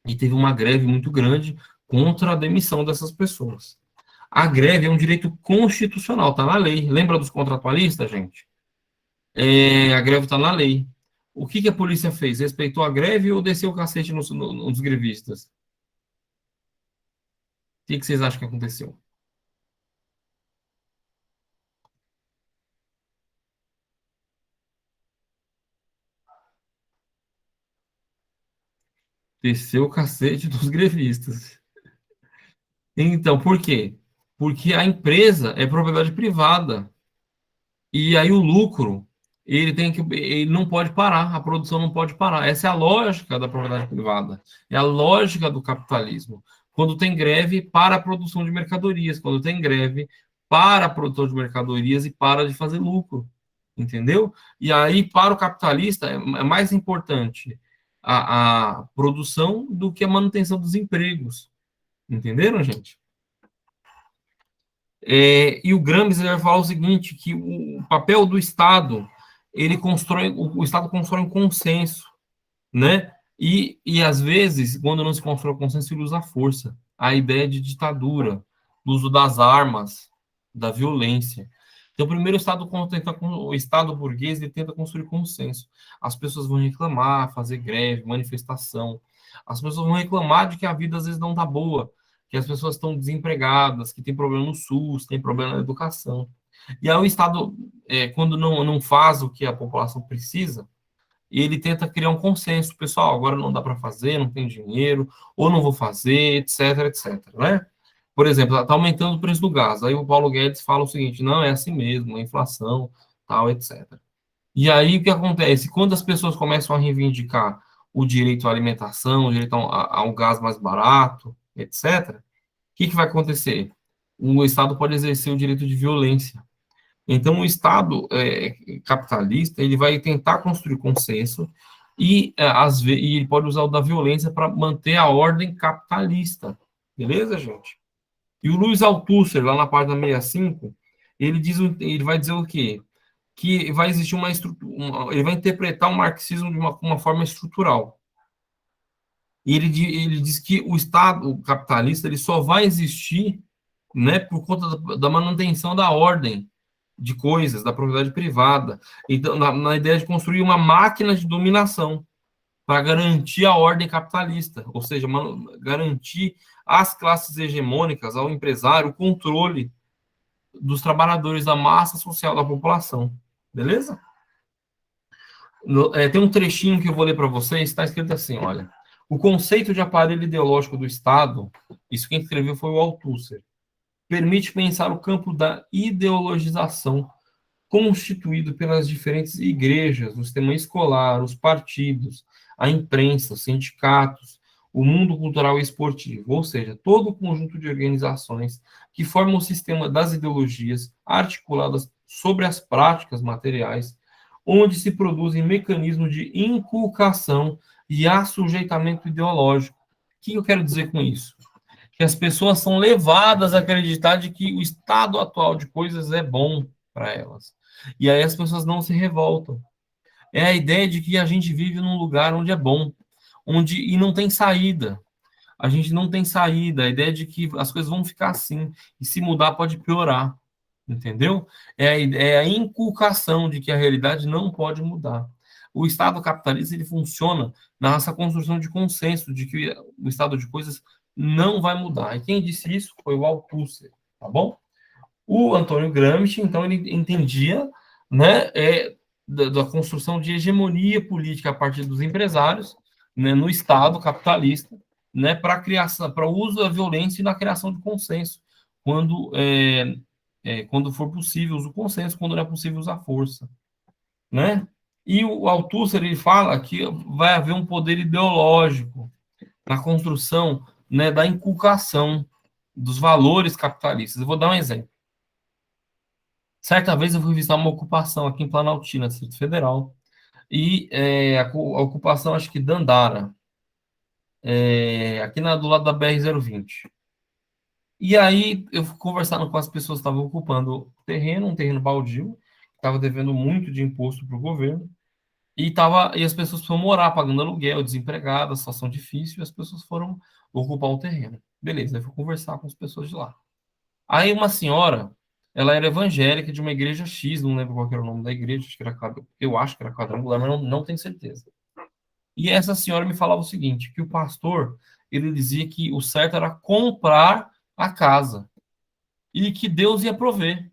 e teve uma greve muito grande contra a demissão dessas pessoas. A greve é um direito constitucional, está na lei. Lembra dos contratualistas, gente? A greve está na lei. O que a polícia fez? Respeitou a greve ou desceu o cacete nos grevistas? O que vocês acham que aconteceu? Desceu o cacete dos grevistas. Então, por quê? Porque a empresa é propriedade privada. E aí o lucro, ele não pode parar, a produção não pode parar. Essa é a lógica da propriedade privada. É a lógica do capitalismo. Quando tem greve, para a produção de mercadorias. Quando tem greve, para a produção de mercadorias e para de fazer lucro. Entendeu? E aí, para o capitalista, é mais importante a produção do que a manutenção dos empregos. Entenderam, gente? E o Gramsci vai falar o seguinte, que o papel do Estado, o Estado constrói um consenso, né? E às vezes, quando não se constrói um consenso, ele usa a força, a ideia de ditadura, do uso das armas, da violência. Então, primeiro o Estado burguês ele tenta construir consenso. As pessoas vão reclamar, fazer greve, manifestação. As pessoas vão reclamar de que a vida às vezes não está boa, que as pessoas estão desempregadas, que tem problema no SUS, tem problema na educação. E aí o Estado, quando não faz o que a população precisa, ele tenta criar um consenso. Pessoal, agora não dá para fazer, não tem dinheiro, ou não vou fazer, etc, etc, né? Por exemplo, está aumentando o preço do gás. Aí o Paulo Guedes fala o seguinte, não, é assim mesmo, a inflação, tal, etc. E aí o que acontece? Quando as pessoas começam a reivindicar o direito à alimentação, o direito a um gás mais barato, etc., o que vai acontecer? O Estado pode exercer o direito de violência. Então, o Estado capitalista ele vai tentar construir consenso e ele pode usar o da violência para manter a ordem capitalista. Beleza, gente? E o Luiz Althusser, lá na página 65, ele vai dizer o quê? Que vai existir uma estrutura, ele vai interpretar o marxismo de uma forma estrutural. E ele diz que o Estado capitalista ele só vai existir, né, por conta da manutenção da ordem de coisas, da propriedade privada. Então, na ideia de construir uma máquina de dominação para garantir a ordem capitalista, ou seja, garantir às classes hegemônicas, ao empresário, o controle dos trabalhadores, da massa social da população. Beleza? Tem um trechinho que eu vou ler para vocês, está escrito assim, olha. O conceito de aparelho ideológico do Estado, isso quem escreveu foi o Althusser, permite pensar o campo da ideologização constituído pelas diferentes igrejas, o sistema escolar, os partidos, a imprensa, os sindicatos, o mundo cultural e esportivo, ou seja, todo o conjunto de organizações que formam o sistema das ideologias articuladas sobre as práticas materiais, onde se produzem mecanismos de inculcação e assujeitamento ideológico. O que eu quero dizer com isso? Que as pessoas são levadas a acreditar de que o estado atual de coisas é bom para elas. E aí as pessoas não se revoltam. É a ideia de que a gente vive num lugar onde é bom, onde e não tem saída. A gente não tem saída. A ideia de que as coisas vão ficar assim e se mudar pode piorar. Entendeu? É a inculcação de que a realidade não pode mudar. O Estado capitalista ele funciona nessa construção de consenso de que o estado de coisas não vai mudar. E quem disse isso foi o Althusser, tá bom? O Antônio Gramsci, então, ele entendia, né, da construção de hegemonia política a partir dos empresários, né, no Estado capitalista, né, para a criação, para o uso da violência e na criação de consenso, quando quando for possível usar o consenso, quando não é possível usar força, né? E o Althusser ele fala que vai haver um poder ideológico na construção, né, da inculcação dos valores capitalistas. Eu vou dar um exemplo. Certa vez eu fui visitar uma ocupação aqui em Planaltina, Distrito Federal, e a ocupação, acho que Dandara, aqui do lado da BR-020. E aí eu fui conversando com as pessoas que estavam ocupando o terreno, um terreno baldio, que estava devendo muito de imposto para o governo, e as pessoas foram morar pagando aluguel, desempregadas, situação difícil, e as pessoas foram ocupar o terreno. Beleza, eu fui conversar com as pessoas de lá. Aí uma senhora, ela era evangélica de uma igreja X, não lembro qual era o nome da igreja, acho que era, eu acho que era quadrangular, mas não tenho certeza. E essa senhora me falava o seguinte, que o pastor, ele dizia que o certo era comprar a casa e que Deus ia prover.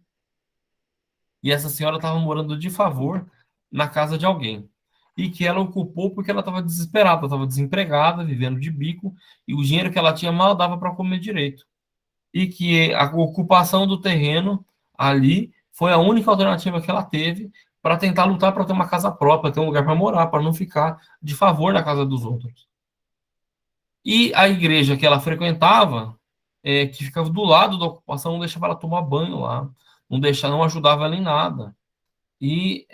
E essa senhora estava morando de favor na casa de alguém. E que ela ocupou porque ela estava desesperada, estava desempregada, vivendo de bico, e o dinheiro que ela tinha mal dava para comer direito. E que a ocupação do terreno ali foi a única alternativa que ela teve para tentar lutar para ter uma casa própria, ter um lugar para morar, para não ficar de favor da casa dos outros. E a igreja que ela frequentava, que ficava do lado da ocupação, não deixava ela tomar banho lá, não ajudava ela em nada. E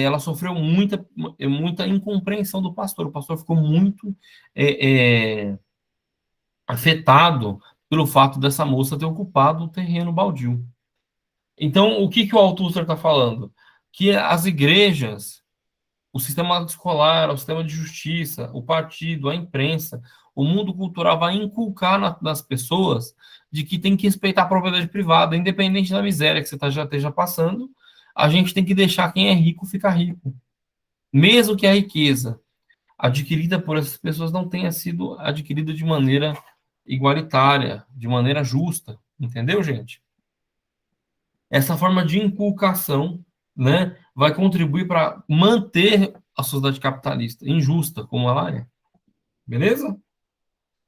ela sofreu muita incompreensão do pastor. O pastor ficou muito afetado pelo fato dessa moça ter ocupado o terreno baldio. Então, o que o Althusser está falando? Que as igrejas, o sistema escolar, o sistema de justiça, o partido, a imprensa, o mundo cultural vai inculcar nas pessoas de que tem que respeitar a propriedade privada, independente da miséria que você já esteja passando, a gente tem que deixar quem é rico ficar rico. Mesmo que a riqueza adquirida por essas pessoas não tenha sido adquirida de maneira igualitária, de maneira justa. Entendeu, gente? Essa forma de inculcação, né, vai contribuir para manter a sociedade capitalista injusta, como ela é. Beleza?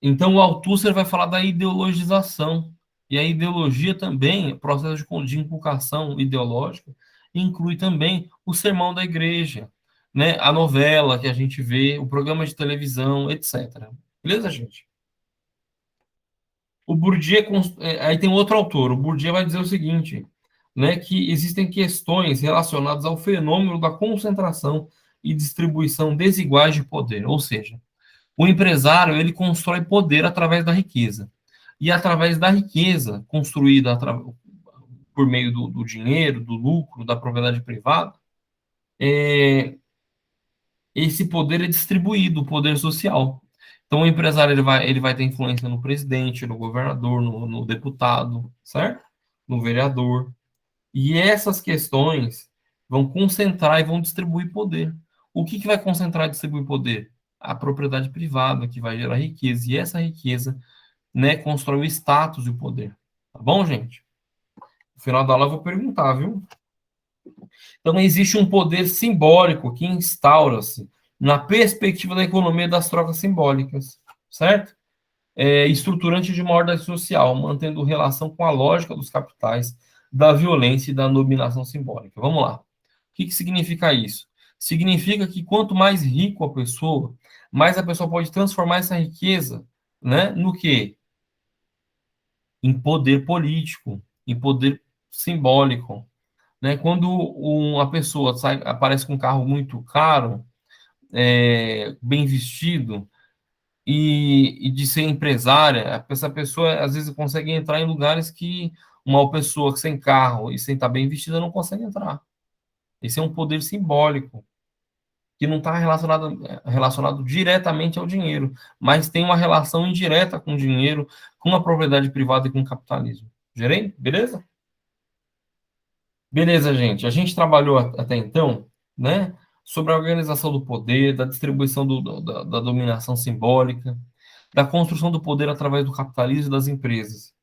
Então, o Althusser vai falar da ideologização. E a ideologia também, o processo de inculcação ideológica, inclui também o sermão da igreja, né? A novela que a gente vê, o programa de televisão, etc. Beleza, gente? O Bourdieu, aí tem outro autor, o Bourdieu vai dizer o seguinte, né, que existem questões relacionadas ao fenômeno da concentração e distribuição desiguais de poder, ou seja, o empresário ele constrói poder através da riqueza, e através da riqueza construída por meio do dinheiro, do lucro, da propriedade privada, esse poder é distribuído, o poder social. Então, o empresário ele vai ter influência no presidente, no governador, no deputado, certo? No vereador. E essas questões vão concentrar e vão distribuir poder. O que vai concentrar e distribuir poder? A propriedade privada, que vai gerar riqueza. E essa riqueza, né, constrói o status e o poder. Tá bom, gente? No final da aula eu vou perguntar, viu? Então, existe um poder simbólico que instaura-se na perspectiva da economia das trocas simbólicas, certo? Estruturante de uma ordem social, mantendo relação com a lógica dos capitais, da violência e da dominação simbólica. Vamos lá. O que significa isso? Significa que quanto mais rico a pessoa, mais a pessoa pode transformar essa riqueza, né, no quê? Em poder político, em poder simbólico. Né? Quando uma pessoa aparece com um carro muito caro, bem vestido, e de ser empresária, essa pessoa às vezes consegue entrar em lugares que uma pessoa sem carro e sem estar bem vestida não consegue entrar. Esse é um poder simbólico que não está relacionado diretamente ao dinheiro, mas tem uma relação indireta com o dinheiro, com a propriedade privada e com o capitalismo. Gerei? Beleza? Beleza, gente. A gente trabalhou até então, né, sobre a organização do poder, da distribuição da dominação simbólica, da construção do poder através do capitalismo e das empresas.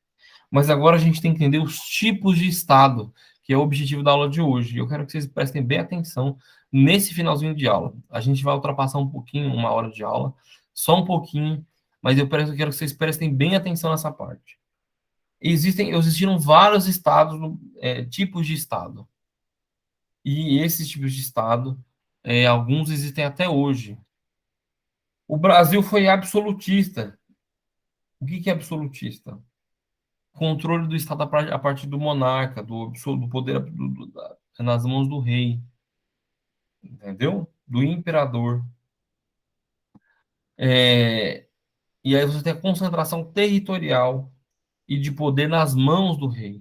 Mas agora a gente tem que entender os tipos de Estado, que é o objetivo da aula de hoje. E eu quero que vocês prestem bem atenção nesse finalzinho de aula. A gente vai ultrapassar um pouquinho, uma hora de aula, só um pouquinho, mas eu quero que vocês prestem bem atenção nessa parte. Existiram vários estados, tipos de Estado. E esses tipos de Estado, alguns existem até hoje. O Brasil foi absolutista. O que é absolutista? Controle do Estado a partir do monarca, do poder nas mãos do rei, entendeu? Do imperador. E aí você tem a concentração territorial e de poder nas mãos do rei.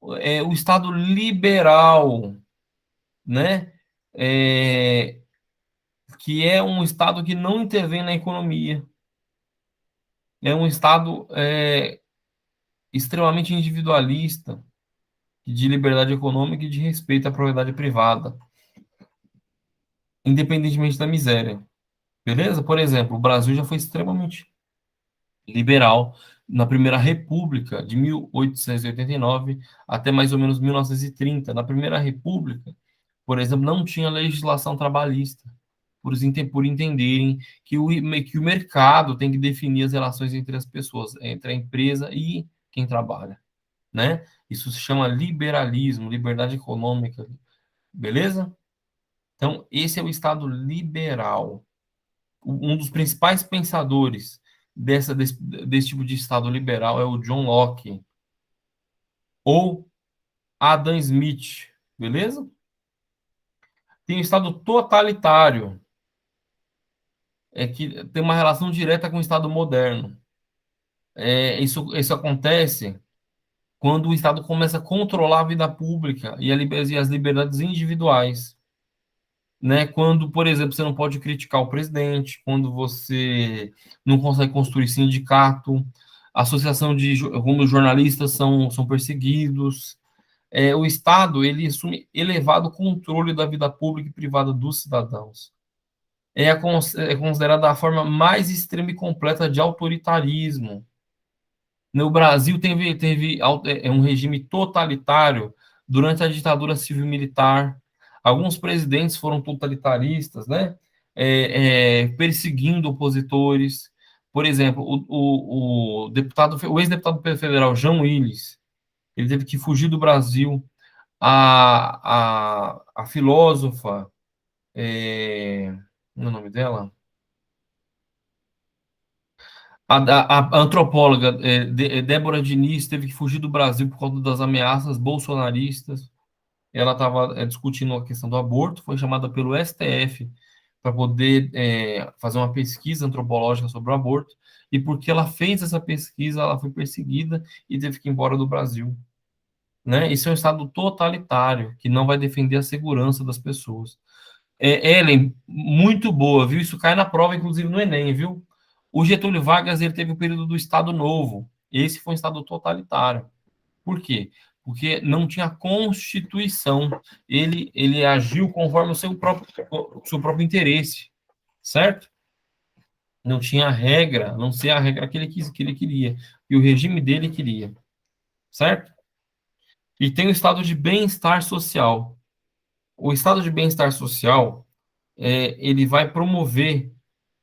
O Estado liberal, né? Que é um Estado que não intervém na economia. É um Estado extremamente individualista, de liberdade econômica e de respeito à propriedade privada, independentemente da miséria. Beleza? Por exemplo, o Brasil já foi extremamente liberal na Primeira República, de 1889 até mais ou menos 1930. Na Primeira República, por exemplo, não tinha legislação trabalhista, por entenderem que o mercado tem que definir as relações entre as pessoas, entre a empresa e quem trabalha, né? Isso se chama liberalismo, liberdade econômica, beleza? Então, esse é o Estado liberal. Um dos principais pensadores desse tipo de Estado liberal é o John Locke ou Adam Smith, beleza? Tem o Estado totalitário, que tem uma relação direta com o Estado moderno. Isso acontece quando o Estado começa a controlar a vida pública e as liberdades individuais. Né? Quando, por exemplo, você não pode criticar o presidente, quando você não consegue construir sindicato, associação como os jornalistas são perseguidos. O Estado ele assume elevado controle da vida pública e privada dos cidadãos. É considerada a forma mais extrema e completa de autoritarismo. No Brasil teve um regime totalitário durante a ditadura civil-militar. Alguns presidentes foram totalitaristas, né? Perseguindo opositores. Por exemplo, o ex-deputado federal João Willis, ele teve que fugir do Brasil. A filósofa, não é o nome dela? A antropóloga Débora Diniz teve que fugir do Brasil por conta das ameaças bolsonaristas. Ela estava discutindo a questão do aborto, foi chamada pelo STF para poder fazer uma pesquisa antropológica sobre o aborto, e porque ela fez essa pesquisa, ela foi perseguida e teve que ir embora do Brasil. Né? Isso é um Estado totalitário, que não vai defender a segurança das pessoas. Ellen, muito boa, viu? Isso cai na prova, inclusive no Enem, viu? O Getúlio Vargas, ele teve o período do Estado Novo. Esse foi um Estado totalitário. Por quê? Porque não tinha Constituição. Ele agiu conforme o seu próprio interesse, certo? Não tinha regra, a não ser a regra que ele queria, e o regime dele queria, certo? E tem o estado de bem-estar social. O estado de bem-estar social, ele vai promover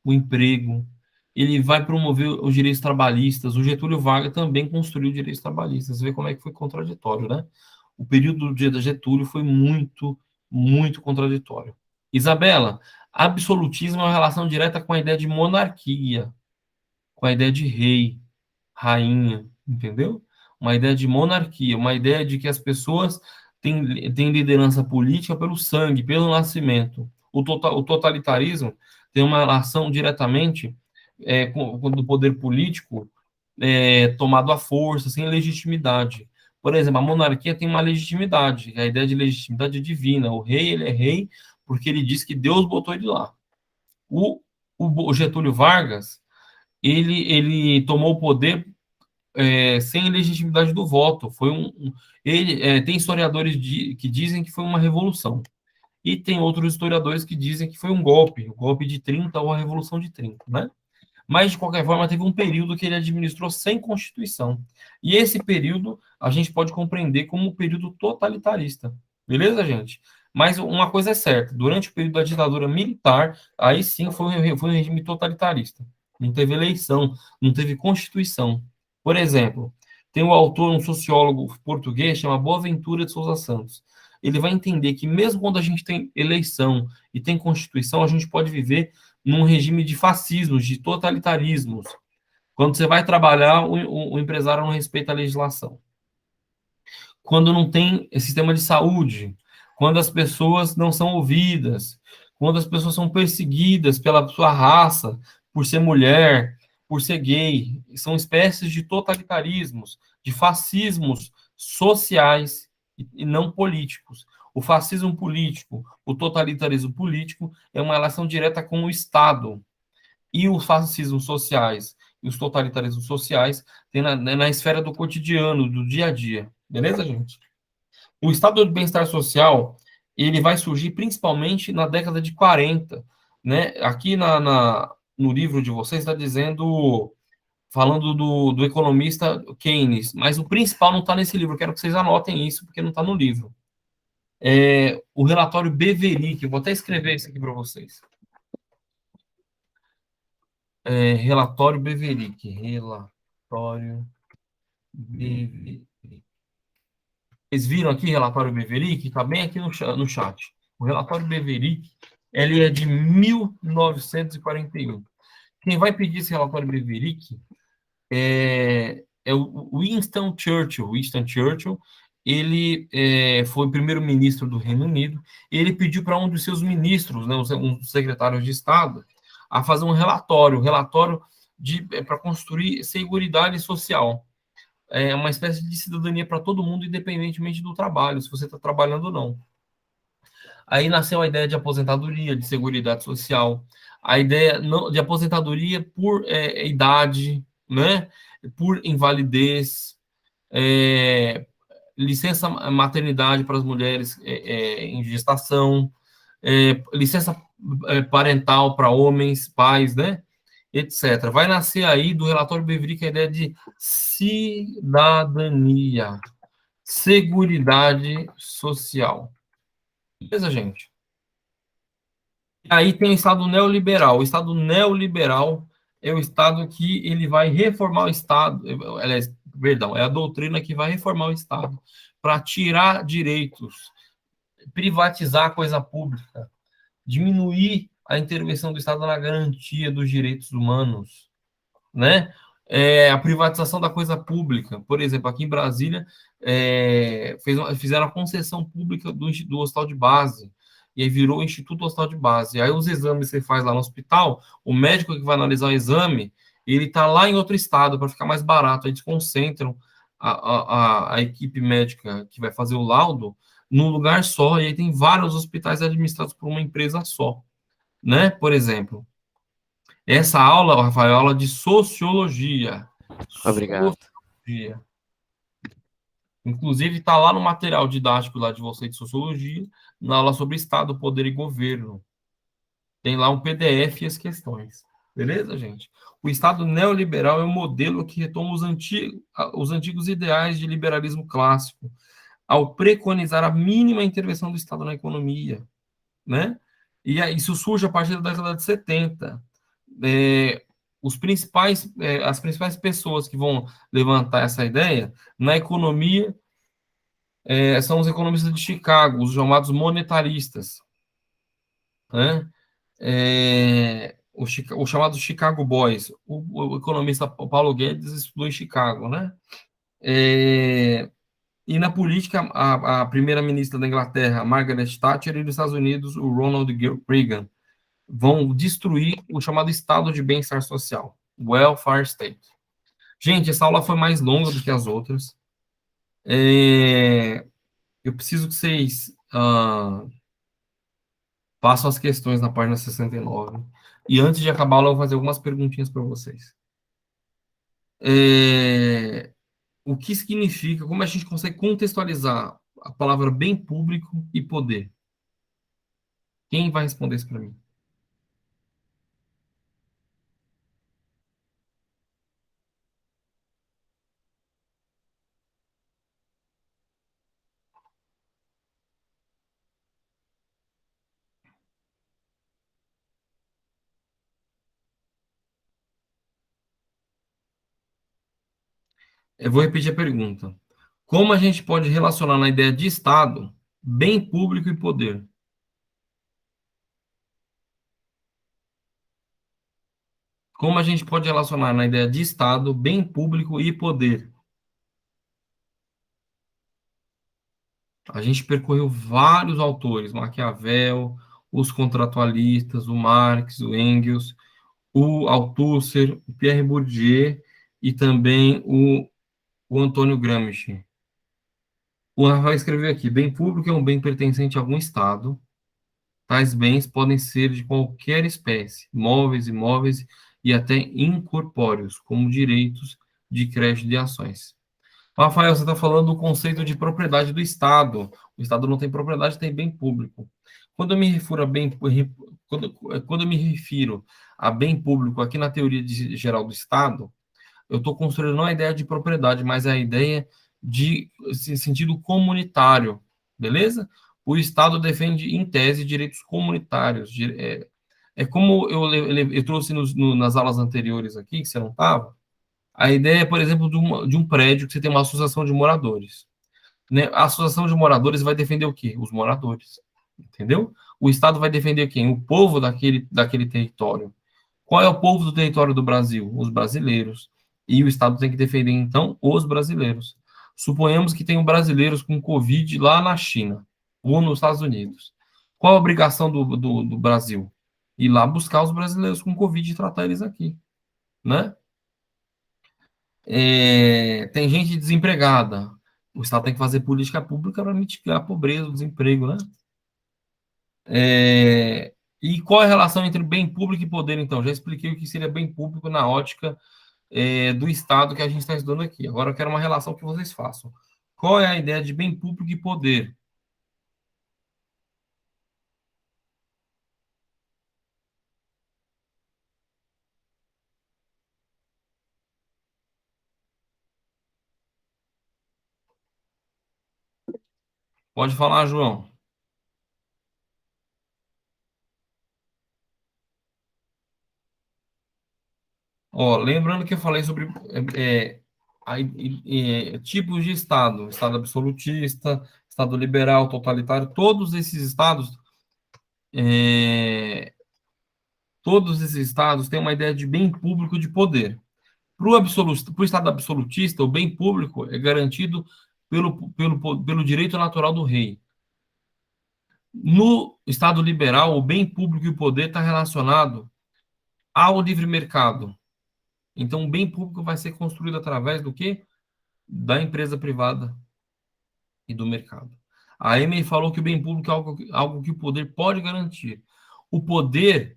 o emprego, ele vai promover os direitos trabalhistas. O Getúlio Vargas também construiu direitos trabalhistas. Você vê como é que foi contraditório, né? O período do Getúlio foi muito, muito contraditório. Isabela, absolutismo é uma relação direta com a ideia de monarquia, com a ideia de rei, rainha, entendeu? Uma ideia de monarquia, uma ideia de que as pessoas têm liderança política pelo sangue, pelo nascimento. O totalitarismo tem uma relação diretamente com o poder político tomado à força, sem legitimidade. Por exemplo, a monarquia tem uma legitimidade, a ideia de legitimidade divina. O rei, ele é rei porque ele diz que Deus botou ele lá. O, o Getúlio Vargas, ele tomou o poder sem legitimidade do voto. Tem historiadores que dizem que foi uma revolução. E tem outros historiadores que dizem que foi um golpe, o golpe de 30 ou a Revolução de 30, né? Mas, de qualquer forma, teve um período que ele administrou sem Constituição. E esse período a gente pode compreender como um período totalitarista. Beleza, gente? Mas uma coisa é certa: durante o período da ditadura militar, aí sim foi um regime totalitarista. Não teve eleição, não teve Constituição. Por exemplo, tem um autor, um sociólogo português, chama Boaventura de Souza Santos. Ele vai entender que, mesmo quando a gente tem eleição e tem Constituição, a gente pode viver num regime de fascismos, de totalitarismos. Quando você vai trabalhar, o empresário não respeita a legislação. Quando não tem sistema de saúde, quando as pessoas não são ouvidas, quando as pessoas são perseguidas pela sua raça, por ser mulher, por ser gay, são espécies de totalitarismos, de fascismos sociais e não políticos. O fascismo político, o totalitarismo político é uma relação direta com o Estado. E os fascismos sociais e os totalitarismos sociais tem na esfera do cotidiano, do dia a dia. Beleza, gente? O estado de bem-estar social, ele vai surgir principalmente na década de 40, né? Aqui no livro de vocês está dizendo, falando do economista Keynes, mas o principal não está nesse livro. Eu quero que vocês anotem isso, porque não está no livro. O relatório Beverick, eu vou até escrever isso aqui para vocês. Relatório Beverick. Relatório Beverick. Vocês viram aqui relatório Beverick? Está bem aqui no chat. O relatório Beverick, ele é de 1941. Quem vai pedir esse relatório Beverick é o Winston Churchill. Winston Churchill, ele foi primeiro-ministro do Reino Unido. Ele pediu para um dos seus ministros, né, um dos secretários de Estado, a fazer um relatório para construir seguridade social. É uma espécie de cidadania para todo mundo, independentemente do trabalho, se você está trabalhando ou não. Aí nasceu a ideia de aposentadoria, de seguridade social, a ideia de aposentadoria por idade, né? Por invalidez, licença maternidade para as mulheres em gestação, licença parental para homens, pais, né? Etc. Vai nascer aí do relatório Beverick a ideia de cidadania, seguridade social. Beleza, gente? Aí tem o Estado neoliberal. O Estado neoliberal é o Estado que ele vai reformar o Estado, aliás, perdão, é a doutrina que vai reformar o Estado para tirar direitos, privatizar a coisa pública, diminuir a intervenção do Estado na garantia dos direitos humanos, né? A privatização da coisa pública. Por exemplo, aqui em Brasília, fizeram a concessão pública do hospital de base, e aí virou o Instituto Hospital de Base. Aí os exames que você faz lá no hospital, o médico que vai analisar o exame, ele está lá em outro estado para ficar mais barato. Aí eles concentram a equipe médica que vai fazer o laudo num lugar só, e aí tem vários hospitais administrados por uma empresa só, né? Por exemplo, essa aula, Rafael, é aula de sociologia. Obrigado. Sociologia. Inclusive, está lá no material didático lá de você de sociologia, na aula sobre Estado, Poder e Governo. Tem lá um PDF e as questões. Beleza, gente? O Estado neoliberal é um modelo que retoma os antigos ideais de liberalismo clássico, ao preconizar a mínima intervenção do Estado na economia, né? E isso surge a partir da década de 70. As principais pessoas que vão levantar essa ideia na economia são os economistas de Chicago, os chamados monetaristas, né? O chamado Chicago Boys. O economista Paulo Guedes estudou em Chicago, né? E na política, a primeira-ministra da Inglaterra, Margaret Thatcher, e dos Estados Unidos, o Ronald Reagan, vão destruir o chamado Estado de Bem-Estar Social, Welfare State. Gente, essa aula foi mais longa do que as outras. Eu preciso que vocês façam as questões na página 69. E antes de acabar a aula, eu vou fazer algumas perguntinhas para vocês. O que significa, como a gente consegue contextualizar a palavra bem público e poder? Quem vai responder isso para mim? Eu vou repetir a pergunta. Como a gente pode relacionar na ideia de Estado bem público e poder? Como a gente pode relacionar na ideia de Estado bem público e poder? A gente percorreu vários autores, Maquiavel, os contratualistas, o Marx, o Engels, o Althusser, o Pierre Bourdieu e também o Antônio Gramsci. O Rafael escreveu aqui: bem público é um bem pertencente a algum Estado. Tais bens podem ser de qualquer espécie, móveis, imóveis e até incorpóreos, como direitos de crédito de ações. Rafael, você está falando do conceito de propriedade do Estado. O Estado não tem propriedade, tem bem público. Quando eu me refiro a quando eu me refiro a bem público aqui na teoria geral do Estado, eu estou construindo não a ideia de propriedade, mas a ideia de sentido comunitário, beleza? O Estado defende, em tese, direitos comunitários. Como eu trouxe nas aulas anteriores aqui, que você não estava, a ideia, por exemplo, de um prédio que você tem uma associação de moradores. Né? A associação de moradores vai defender o quê? Os moradores. Entendeu? O Estado vai defender quem? O povo daquele território. Qual é o povo do território do Brasil? Os brasileiros. E o Estado tem que defender, então, os brasileiros. Suponhamos que tenham brasileiros com Covid lá na China ou nos Estados Unidos. Qual a obrigação do Brasil? Ir lá buscar os brasileiros com Covid e tratar eles aqui, né? Tem gente desempregada. O Estado tem que fazer política pública para mitigar a pobreza, o desemprego, né? E qual é a relação entre bem público e poder, então? Já expliquei o que seria bem público na ótica do Estado que a gente está estudando aqui. Agora eu quero uma relação que vocês façam. Qual é a ideia de bem público e poder? Pode falar, João. Ó, lembrando que eu falei sobre tipos de Estado, Estado absolutista, Estado liberal, totalitário, é, todos esses estados têm uma ideia de bem público de poder. Para o Estado absolutista, o bem público é garantido pelo direito natural do rei. No Estado liberal, o bem público e o poder está relacionado ao livre mercado. Então, o bem público vai ser construído através do quê? Da empresa privada e do mercado. A Emily falou que o bem público é algo que o poder pode garantir. O poder,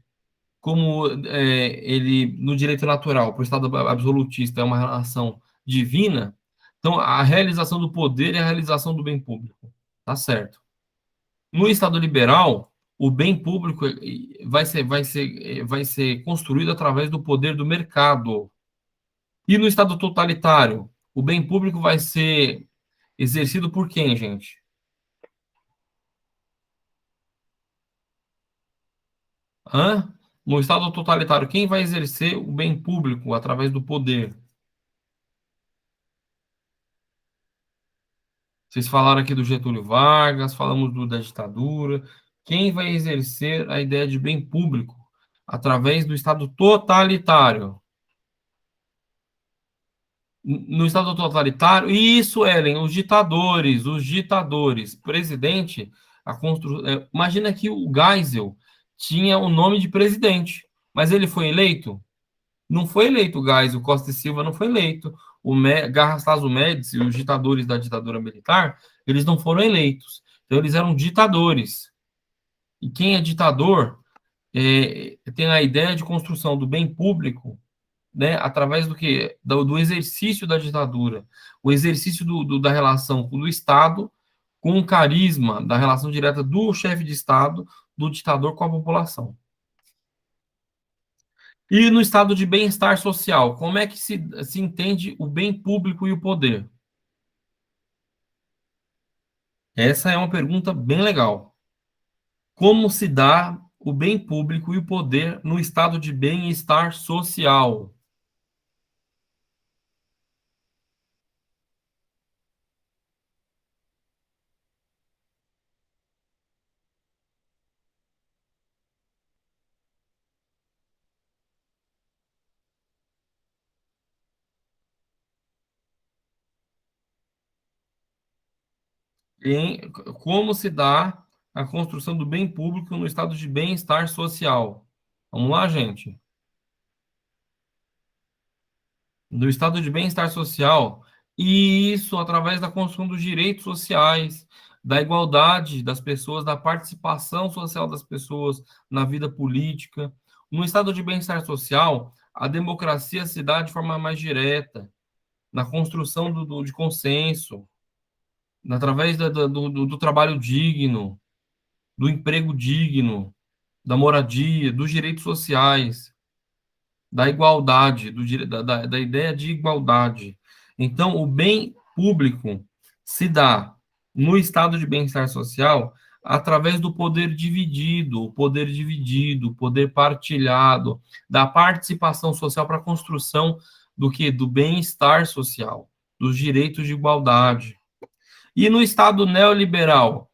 como ele, no direito natural, por estado absolutista, é uma relação divina, então a realização do poder é a realização do bem público. Tá certo. No Estado liberal, o bem público vai ser construído através do poder do mercado. E no Estado totalitário, o bem público vai ser exercido por quem, gente? Hã? No Estado totalitário, quem vai exercer o bem público através do poder? Vocês falaram aqui do Getúlio Vargas, falamos da ditadura. Quem vai exercer a ideia de bem público através do Estado totalitário? No Estado totalitário, isso, Ellen, os ditadores, presidente, imagina que o Geisel tinha o nome de presidente, mas ele foi eleito? Não foi eleito o Geisel, Costa e Silva não foi eleito, Garrastazu Médici, os ditadores da ditadura militar, eles não foram eleitos, então eles eram ditadores, e quem é ditador tem a ideia de construção do bem público, né, através do que do exercício da ditadura, o exercício da relação do Estado com o carisma da relação direta do chefe de Estado, do ditador com a população. E no estado de bem-estar social, como é que se entende o bem público e o poder? Essa é uma pergunta bem legal. Como se dá o bem público e o poder no estado de bem-estar social? Como se dá a construção do bem público no estado de bem-estar social? Vamos lá, gente. Do estado de bem-estar social, e isso através da construção dos direitos sociais, da igualdade das pessoas, da participação social das pessoas na vida política. No estado de bem-estar social, a democracia se dá de forma mais direta, na construção de consenso, através do trabalho digno, do emprego digno, da moradia, dos direitos sociais, da igualdade, da ideia de igualdade. Então, o bem público se dá no estado de bem-estar social através do poder dividido, o poder partilhado, da participação social para a construção do que? Do bem-estar social, dos direitos de igualdade. E no estado neoliberal,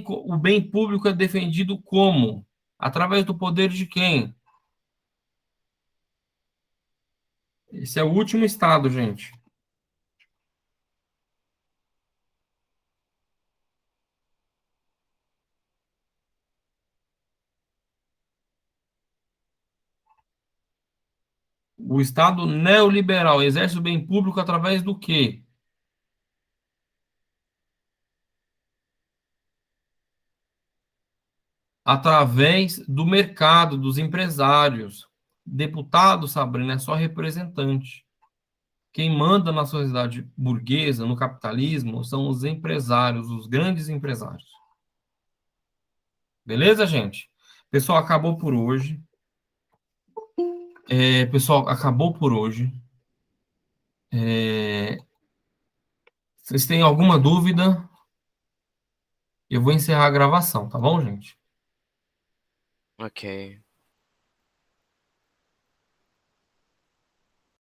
o bem público é defendido como? Através do poder de quem? Esse é o último estado, gente. O Estado neoliberal exerce o bem público através do quê? Através do mercado, dos empresários. Deputado, Sabrina, é só representante. Quem manda na sociedade burguesa, no capitalismo, são os empresários, os grandes empresários. Beleza, gente? Pessoal, acabou por hoje. Pessoal, acabou por hoje. É, Vocês têm alguma dúvida? Eu vou encerrar a gravação, tá bom, gente? Ok.